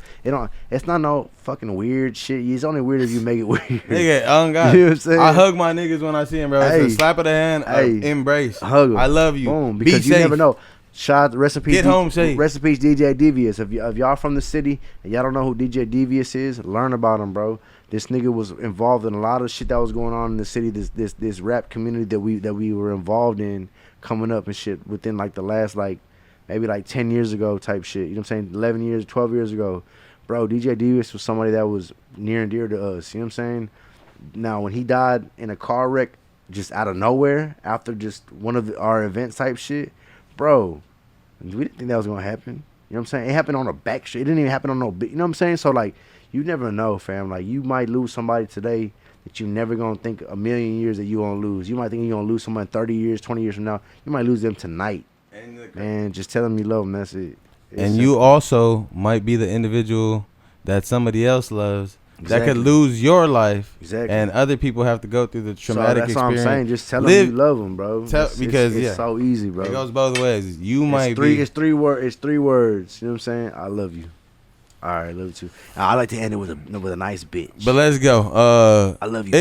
It's not no fucking weird shit. It's only weird if you make it weird. Nigga, oh God. You know what I'm saying? I hug my niggas when I see them, bro. It's a slap of the hand, embrace. Hug them. I love you. Boom, because Be you safe. never know. Shout out, rest in peace. Get home safe. Rest in peace, DJ Devious. If y'all from the city and y'all don't know who DJ Devious is, learn about him, bro. This nigga was involved in a lot of shit that was going on in the city. This rap community that we were involved in coming up and shit within like the last maybe 10 years ago type shit. You know what I'm saying? 11 years, 12 years ago. Bro, DJ Devious was somebody that was near and dear to us. You know what I'm saying? Now, when he died in a car wreck just out of nowhere after just one of our events type shit, bro, we didn't think that was going to happen. You know what I'm saying? It happened on a back street. It didn't even happen on no big, you know what I'm saying? So, like, you never know, fam. Like, you might lose somebody today that you never going to think a million years that you going to lose. You might think you're going to lose someone 30 years, 20 years from now. You might lose them tonight. Man, just tell them you love them. That's it. And you also might be the individual that somebody else loves that could lose your life. Exactly. And other people have to go through the traumatic experience. That's what I'm saying. Just tell them you love them, bro. Because it's so easy, bro. It goes both ways. It's three words. You know what I'm saying? I love you. All right, love you too. I like to end it with a nice bitch. But let's go. I love you.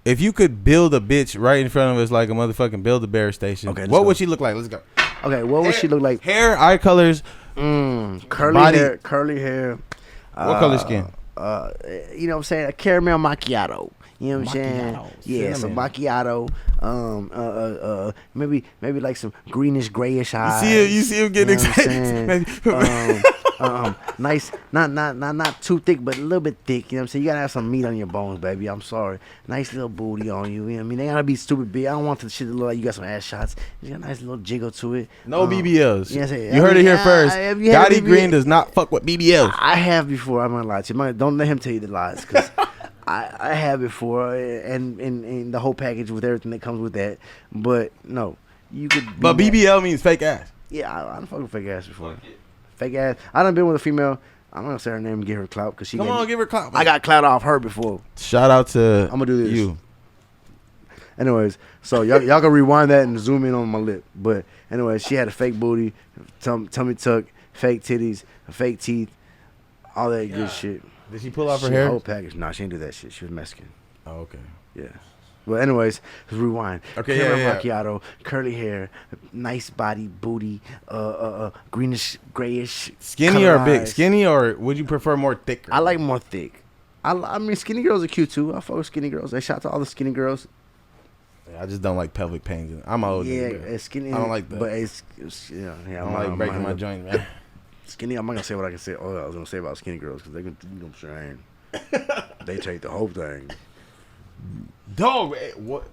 If you could build a bitch right in front of us like a motherfucking Build-A-Bear station, what would she look like? Let's go. Okay, what would she look like? Hair, eye colors, curly hair. What color skin? You know what I'm saying? A caramel macchiato. You know what I'm saying? Yeah, some macchiato. Maybe like some greenish, grayish eyes. You see him getting excited. Nice, not too thick, but a little bit thick. You know what I'm saying? You gotta have some meat on your bones, baby. I'm sorry. Nice little booty on you. You know what I mean? They gotta be stupid big. I don't want the shit to look like you got some ass shots. You got a nice little jiggle to it. No BBLs. You know what I'm saying? You heard it here first. Gotti Green does not fuck with BBLs. I have before. I'm gonna lie to you. Don't let him tell you the lies, because I have before, and the whole package with everything that comes with that. But no, you could. But BBL means fake ass. Yeah, I done fucked with fake ass before. Fake ass. I done been with a female. I'm gonna say her name and give her clout, because give her clout. Man. I got clout off her before. Shout out to I'm gonna do this. You. Anyways, so y'all can rewind that and zoom in on my lip. But anyway, she had a fake booty, tummy tuck, fake titties, fake teeth, all that good shit. Did she pull off her hair? Whole package. Nah, she didn't do that shit. She was Mexican. Oh, okay. Yeah. Well, anyways, let's rewind. Okay, macchiato, curly hair, nice body, booty, greenish, grayish. Skinny or big? Skinny, or would you prefer more thick? I like more thick. I mean, skinny girls are cute too. I fuck with skinny girls. They shout to all the skinny girls. Yeah, I just don't like pelvic pains. I'm old. Yeah, it's skinny. I don't like that. But it's I don't like breaking my joint, man. Skinny. I'm not gonna say what I can say. Oh, I was gonna say about skinny girls, because they can. You know what I'm saying? They take the whole thing. Dog, what?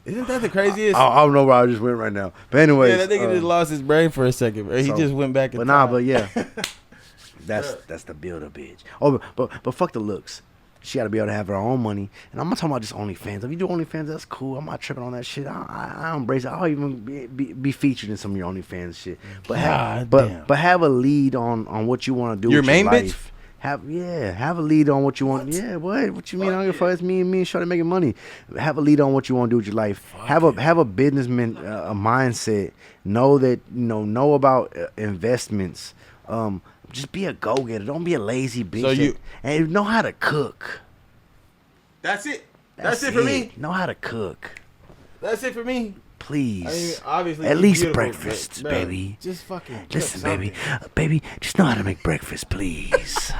Isn't that the craziest? I don't know where I just went right now. But anyways, yeah, that nigga just lost his brain for a second, bro. He just went back. But nah, but yeah, that's the builder, bitch. Oh, but fuck the looks. She got to be able to have her own money. And I'm not talking about just OnlyFans. If you do OnlyFans, that's cool. I'm not tripping on that shit. I embrace it. I'll even be featured in some of your OnlyFans shit. But have a lead on what you want to do. Your with main your bitch? life. Have a lead on what you want. Yeah, what you mean? I don't give a fuck. It's me and Shorty making money. Have a lead on what you want to do with your life. Have a businessman a mindset. Know about investments. Just be a go getter. Don't be a lazy bitch. And know how to cook. That's it. That's it for me. Know how to cook. That's it for me. Please. I mean, obviously, at least breakfast, baby. Just fucking listen, baby. Baby, just know how to make breakfast, please.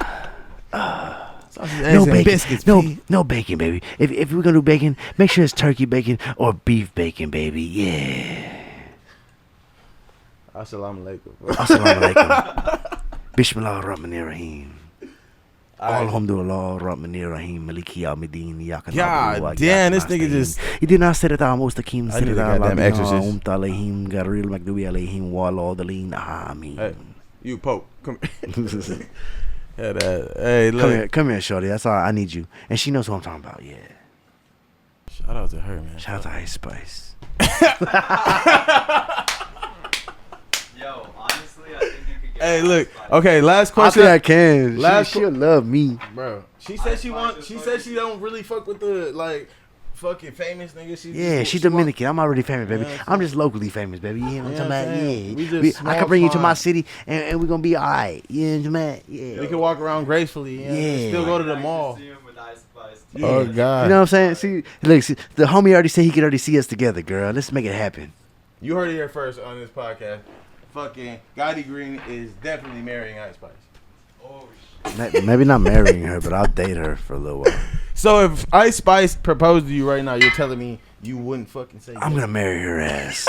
No bacon. Biscuits, no bacon, baby. If we're gonna do bacon, make sure it's turkey bacon or beef bacon, baby. Yeah. Assalamu alaikum. Assalamu alaikum. Bismillahirrahmanirrahim. Alhamdulillah, Rahmanir Rahim, Maliki Al-Medin, God damn, this nigga just. He did not say that I'm Mustaqim, I need a goddamn exorcist. Alayhim, Garil, Makdubi Alayhim, Wala, Daleen, Amin. Hey, you Pope, come here. Hey, look. Come here, shorty. That's all. I need you. And she knows who I'm talking about, yeah. Shout out to her, man. Shout out to Ice Spice. Yo, honestly, I think you could get. Hey, look. Okay, last question. I think I can. She'll love me, bro. She said she don't really fuck with the fucking famous nigga. She's Dominican. I'm already famous, baby. I'm just locally famous, baby. You know what I'm talking about? I can bring you to my city, and we're gonna be all right. You know what I'm talking about? Yeah. We can walk around gracefully. Still go to the mall. Yeah. Oh God. You know what I'm saying? See, the homie already said he could already see us together, girl. Let's make it happen. You heard it here first on this podcast. Fucking Gotti Green is definitely marrying Ice Spice. Oh shit. Maybe not marrying her, but I'll date her for a little while. So if Ice Spice proposed to you right now, you're telling me you wouldn't fucking say I'm gonna marry her ass.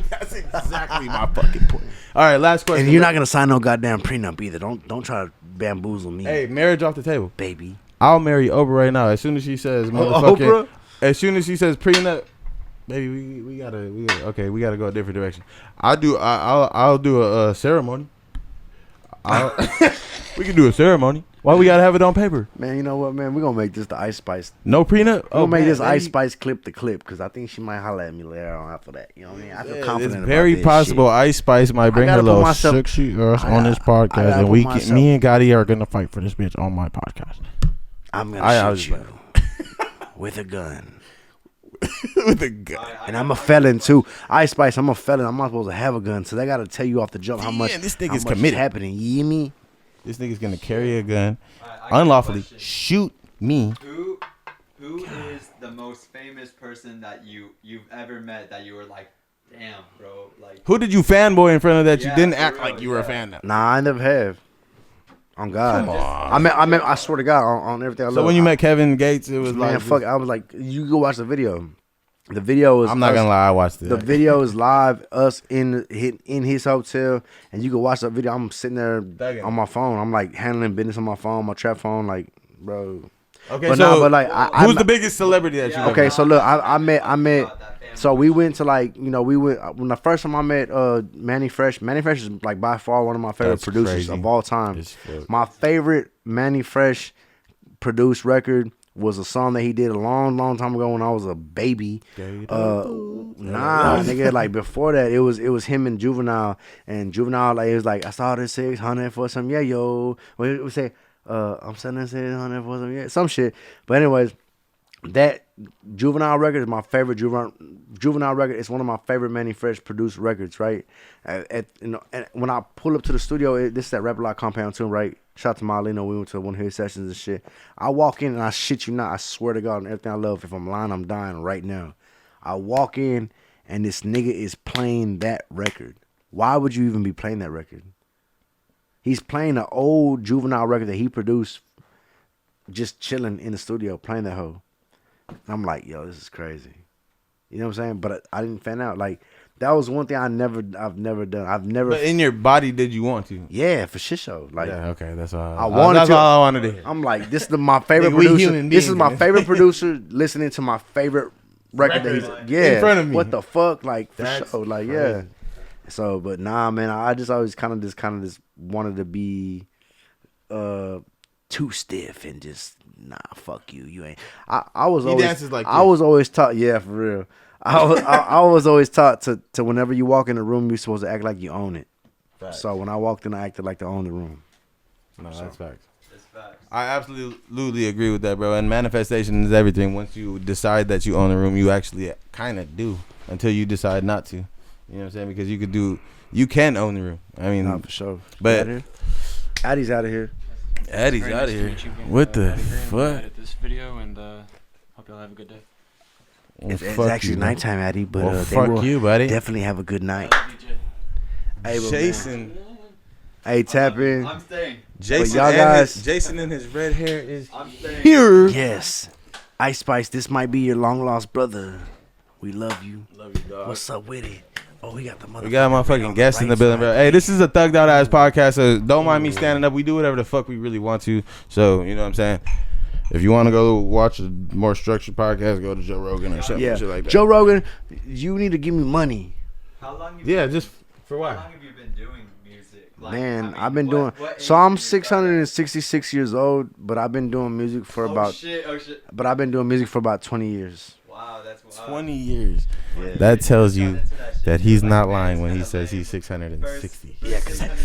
That's exactly my fucking point. All right, last question. And you're not gonna sign no goddamn prenup either. Don't try to bamboozle me. Hey, marriage off the table, baby. I'll marry Oprah right now. As soon as she says motherfucking, Oprah? As soon as she says prenup, baby, we gotta go a different direction. I'll do a ceremony. We can do a ceremony. Why we gotta have it on paper? Man, you know what, man? We're gonna make this the Ice Spice. No prenup? We're gonna make this Ice Spice clip the clip, because I think she might holler at me later on after that. You know what I mean? I feel confident it's very possible shit. Ice Spice might bring her little sexy ass on this podcast, and me and Gotti are gonna fight for this bitch on my podcast. I'm gonna shoot you with a gun. With a gun. And I'm a felon too. Ice Spice, I'm a felon. I'm not supposed to have a gun, so they gotta tell you off the jump how much this nigga's committed happening. You hear me? This nigga's gonna carry a gun, unlawfully shoot me. Who is the most famous person that you've ever met that you were like, damn, bro? Like, who did you fanboy in front of that you didn't act like you were a fan of? Nah, I never have. On God. Come on. I swear to God, on everything I love. So when you met Kevin Gates, it was man, fuck. I was like, you go watch the video. The video is. I'm not gonna lie, I watched it. The video is live. Us in his hotel, and you can watch the video. I'm sitting there on my phone. I'm like handling business on my phone, my trap phone, like, bro. Okay, but so who's the biggest celebrity that you? Okay, so look, I met. So we went to we went when the first time I met Manny Fresh. Manny Fresh is like by far one of my favorite producers of all time. My favorite Manny Fresh produced record was a song that he did a long time ago when I was a baby. Nigga, like before that, it was him and Juvenile, and Juvenile it was like, I saw this 600 for some yo. We would say, I'm selling 600 for some some shit. But anyways, that Juvenile record is my favorite. Juvenile record is one of my favorite Manny Fresh produced records, right? And when I pull up to the studio, this is that Rap Lot Compound too, right? Shout out to Marlino. We went to one of his sessions and shit. I walk in and I shit you not. I swear to God on everything I love. If I'm lying, I'm dying right now. I walk in and this nigga is playing that record. Why would you even be playing that record? He's playing an old Juvenile record that he produced, just chilling in the studio playing that hoe. I'm like, yo, this is crazy. You know what I'm saying? But I didn't fan out. Like, that was one thing I've never done. But in your body, did you want to? Yeah, for shit show. Like, yeah, okay, that's all. That's all I wanted to hear. I'm like, this is my favorite producer. This is my favorite producer listening to my favorite record that he's in front of me. What the fuck? Like, for sure. Like, crazy. Yeah. So, but nah, man, I just always kind of just wanted to be too stiff and just fuck you. You ain't. I was always dances like this. I was always taught. Yeah, for real. I was always taught to whenever you walk in the room, you're supposed to act like you own it. Right. So when I walked in, I acted like to own the room. No, So. that's facts. That's facts. I absolutely agree with that, bro. And manifestation is everything. Once you decide that you own a room, you actually kind of do until you decide not to. You know what I'm saying? Because you can own the room. I mean, Nah, for sure. but Addie's out of here. Eddie's Very out nice of to here. meet you again. What the Gotti Green. fuck? I'm gonna edit this video and hope y'all have a good day. It's Fuck actually you, bro. nighttime, Addie, but Well, they fuck will you, buddy. definitely have a good night. DJ. Hey, but man, Jason, hey, tap in. I'm staying. Jason, y'all and guys- Jason and his red hair is I'm staying. here. Yes, Ice Spice. This might be your long lost brother. We love you. Love you, dog. What's up with it? Oh, we got the mother. We got a motherfucking guest in the building, bro. Hey, this is a thugged out ass podcast, so don't mind me standing up. We do whatever the fuck we really want to. So, you know what I'm saying? If you want to go watch a more structured podcast, go to Joe Rogan or something Yeah, shit like that. Joe Rogan, you need to give me money. How long have Yeah, you, just for how why? long have you been doing music? Like, Man, I mean, I've been doing. what So age I'm did you start at? 666 years old, but I've been doing music for Oh about. shit! Oh shit! But I've been doing music for about 20 years. Wow, that's wild. 20 years. Yeah. That tells Got you into shit. that he's Like, not man, lying it's when he kinda says lame. he's 660. Yeah,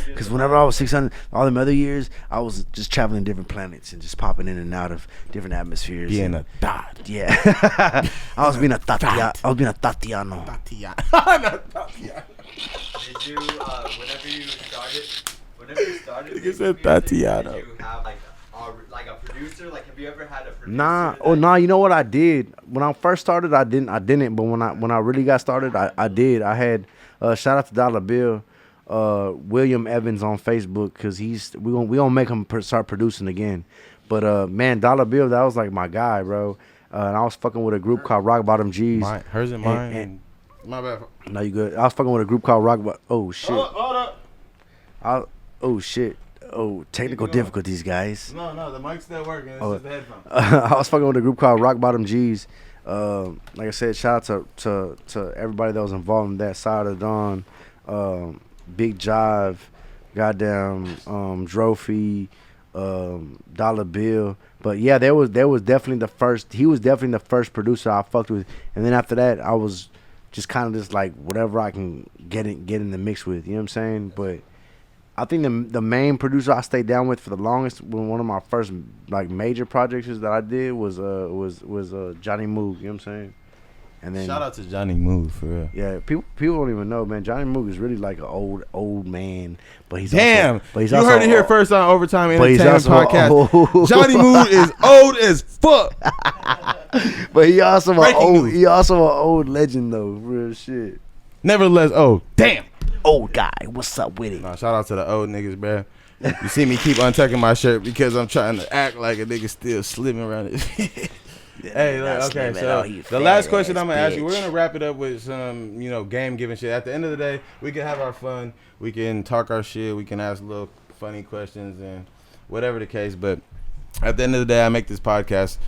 because whenever I was 600, all them other years, I was just traveling different planets and just popping in and out of different atmospheres. Being and, a dot. yeah, I was being a Tatiano. I was being a Tatiano. Did you, whenever you started, Nigga making said music, Tatiana. Did you have like a producer? Like, have you ever had a producer? Nah, that- nah. You know what I did when I first started? I didn't. But when I really got started, I did. I had shout out to Dollar Bill, William Evans on Facebook, because we gonna make him start producing again. But man, Dollar Bill, that was like my guy, bro. And I was fucking with a group called Rock Bottom G's. Hers and mine. and- My bad. No, you good? I was fucking with a group called Rock Bottom. Oh shit. Hold up. Oh shit. Oh, technical Keep going. difficulties, guys. No, the mic's still working. It's Oh. just the headphones. I was fucking with a group called Rock Bottom G's. Like I said, shout out to everybody that was involved in that. Side of the Dawn, Big Jive, goddamn Drophy, Dollar Bill. But yeah, there was definitely the first. He was definitely the first producer I fucked with. And then after that, I was just kind of just like whatever I can get in the mix with. You know what I'm saying? But I think the main producer I stayed down with for the longest, one of my first like major projects that I did was Johnny Moog. You know what I'm saying? And then Shout out to Johnny Moog for real. yeah, people don't even know, man. Johnny Moog is really like an old man, but he's Damn, also, but he's you also heard it here first on Overtime but he's Entertainment also Podcast. old. Johnny Moog is old as fuck. But he also Breaking news. he also an old legend though, real shit. Nevertheless, damn. Old guy, what's up with it? Nah, shout out to the old niggas, bruh. You see me keep untucking my shirt because I'm trying to act like a nigga still slipping around it. Hey, look, okay, so the last question I'm gonna ask you, we're gonna wrap it up with some, game giving shit. At the end of the day, we can have our fun, we can talk our shit, we can ask little funny questions and whatever the case. But at the end of the day, I make this podcast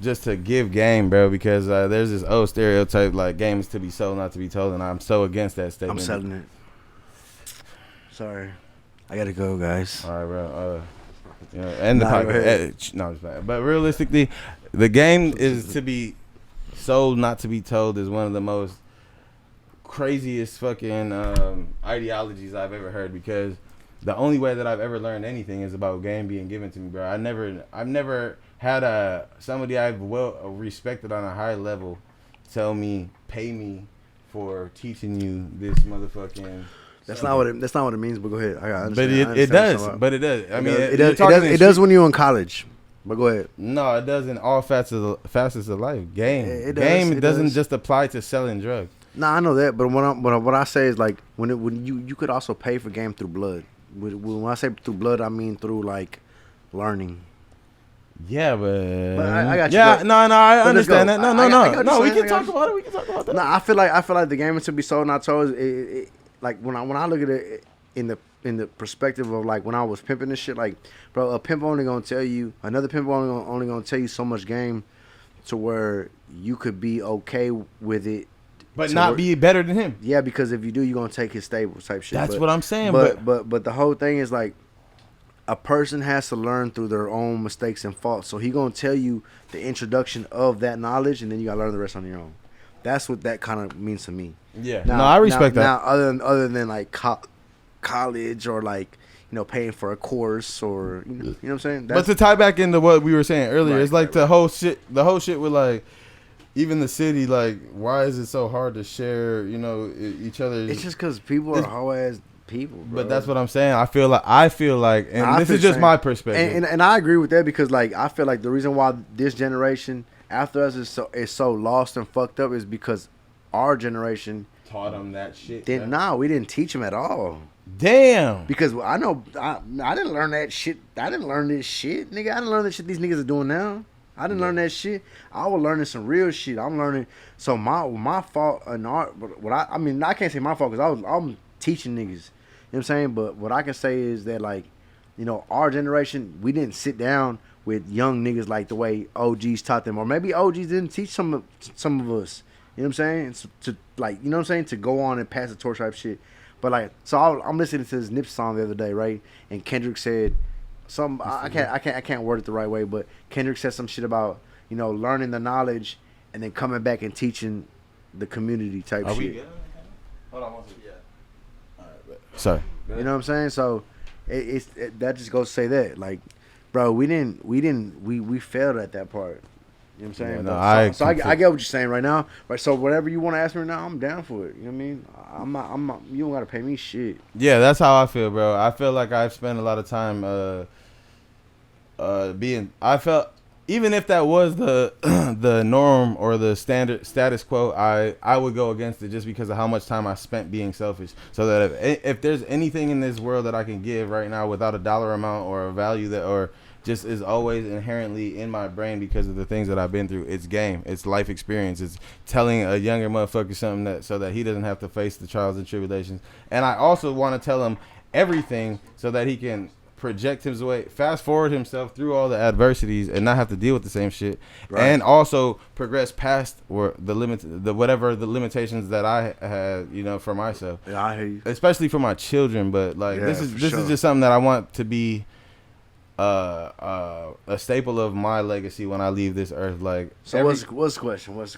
just to give game, bro, because there's this old stereotype like game is to be sold, not to be told, and I'm so against that statement. I'm selling it. Sorry, I gotta go, guys. All right, bro. And the Nah, go ahead. podcast. No, it's bad. But realistically, the game is to be sold, not to be told, is one of the most craziest fucking ideologies I've ever heard, because the only way that I've ever learned anything is about game being given to me, bro. I've never had somebody I've well respected on a high level tell me, pay me for teaching you this motherfucking. That's not what it means. But go ahead. I But understand. it does. But it does. I mean, it does when you're in college. But go ahead. No, it doesn't. All facets of life. Game It doesn't does. just apply to selling drugs. Nah, I know that, but what I say is like when you could also pay for game through blood. When I say through blood, I mean through like learning. Yeah, but I got you. Yeah, But- no, I but let's go. understand that. No, I got you, no. We son. can I talk got about it. We can talk about that. Nah, I feel like the game is to be sold, not told. Like when I look at it in the perspective of like when I was pimping this shit, like bro, a pimp only gonna tell you, another pimp only gonna tell you so much game to where you could be okay with it, But to not where- be better than him. Yeah, because if you do, you're gonna take his stable type shit. That's what I'm saying. But the whole thing is like a person has to learn through their own mistakes and faults. So he gonna tell you the introduction of that knowledge, and then you gotta learn the rest on your own. That's what that kind of means to me. Yeah. No, I respect that. Now, other than like college or like paying for a course or you know what I'm saying. But to tie back into what we were saying earlier, it's like the whole shit with like even the city. Like, why is it so hard to share? Each other. It's just because people are whole ass people, bro. But that's what I'm saying. I feel like, and this is just my perspective. And I agree with that because like I feel like the reason why this generation after us is so lost and fucked up is because our generation taught them that shit. We didn't teach them at all. Damn. Because I know I didn't learn that shit. I didn't learn this shit, nigga. I didn't learn that shit these niggas are doing now. I didn't learn that shit. I was learning some real shit. I'm learning. So my fault in art. What I can't say my fault because I'm teaching niggas. You know what I'm saying? But what I can say is that like, our generation, we didn't sit down with young niggas like the way OGs taught them, or maybe OGs didn't teach some of us. You know what I'm saying? To like, you know what I'm saying? To go on and pass the torch type shit. But like, so I'm listening to this Nip song the other day, right? And Kendrick said some. I can't word it the right way, but Kendrick said some shit about learning the knowledge and then coming back and teaching the community type shit. We good? Hold on one second. Yeah. All right, sorry. You know what I'm saying? So that just goes to say that like, bro, we failed at that part. You know what I'm saying? Yeah, I get what you're saying right now. Right. So whatever you want to ask me right now, I'm down for it. You know what I mean? I'm not. You don't gotta pay me shit. Yeah, that's how I feel, bro. I feel like I've spent a lot of time I felt even if that was the the norm or the standard status quo, I would go against it just because of how much time I spent being selfish. So that if there's anything in this world that I can give right now without a dollar amount or a value that or just is always inherently in my brain because of the things that I've been through. It's game. It's life experience. It's telling a younger motherfucker something so that he doesn't have to face the trials and tribulations. And I also want to tell him everything so that he can project his way, fast forward himself through all the adversities and not have to deal with the same shit. Right. And also progress past the limitations that I had, for myself. Yeah, I hear you. Especially for my children. But like this is just something that I want to be a staple of my legacy when I leave this earth. Like, so what's the question? What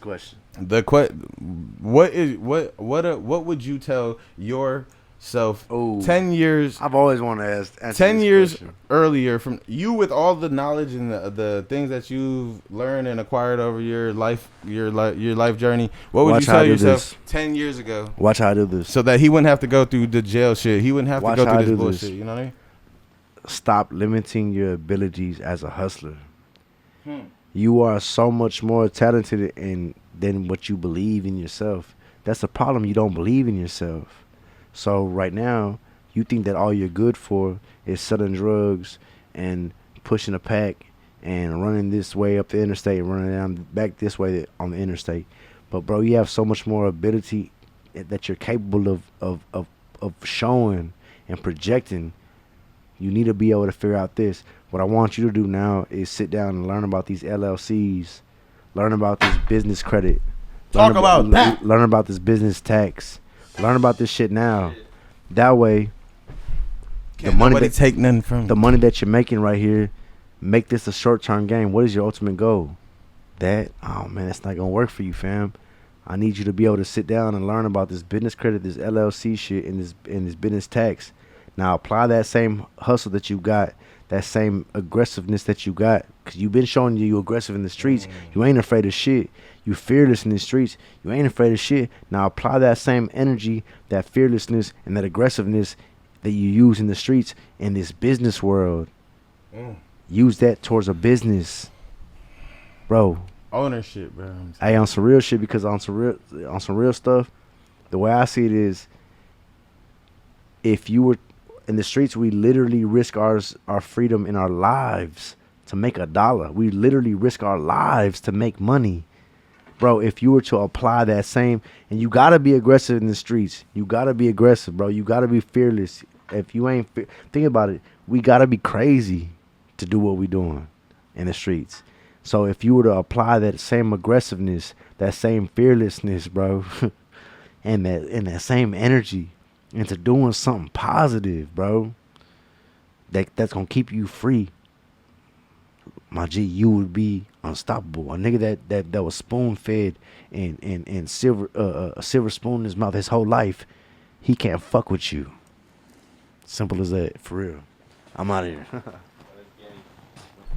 would you tell yourself 10 years? I've always wanted to answer 10 this years question. earlier from you with all the knowledge and the things that you've learned and acquired over your life journey. What would you tell yourself 10 years ago? Watch how I do this. So that he wouldn't have to go through the jail shit. He wouldn't have to go through this bullshit. You know what I mean? Stop limiting your abilities as a hustler. You are so much more talented than what you believe in yourself. That's the problem. You don't believe in yourself. So right now, you think that all you're good for is selling drugs and pushing a pack and running this way up the interstate and running down back this way on the interstate. But bro, you have so much more ability that you're capable of showing and projecting. You need to be able to figure out this. What I want you to do now is sit down and learn about these LLCs, learn about this business credit, learn about this business tax, learn about this shit now. That way, the money that you're making right here, make this a short-term game. What is your ultimate goal? That's not gonna work for you, fam. I need you to be able to sit down and learn about this business credit, this LLC shit, and this business tax. Now apply that same hustle that you got, that same aggressiveness that you got, because you've been showing you aggressive in the streets. You ain't afraid of shit. You fearless in the streets. You ain't afraid of shit. Now apply that same energy, that fearlessness, and that aggressiveness that you use in the streets in this business world. Use that towards a business, bro. Ownership, bro. Hey, on some real shit, because on some real stuff, the way I see it is, if you were in the streets, we literally risk our freedom in our lives to make $1. We literally risk our lives to make money. Bro, if you were to apply that same, and you got to be aggressive in the streets. You got to be aggressive, bro. You got to be fearless. If you ain't, think about it. We got to be crazy to do what we doing in the streets. So if you were to apply that same aggressiveness, that same fearlessness, bro, and that same energy into doing something positive, bro, that's gonna keep you free, my G, you would be unstoppable. A nigga that was spoon fed and a silver spoon in his mouth his whole life, he can't fuck with you. Simple as that, for real. I'm out of here.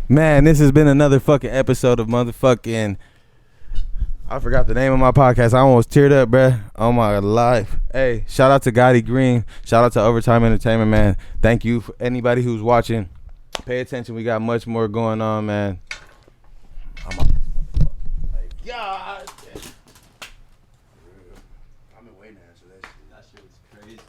Man, this has been another fucking episode of motherfucking. I forgot the name of my podcast. I almost teared up, bruh. Oh my life. Hey, shout out to Gotti Green. Shout out to Overtyme Entertainment, man. Thank you for anybody who's watching. Pay attention. We got much more going on, man. I'm a, God. I've been waiting to answer that shit. That shit was crazy.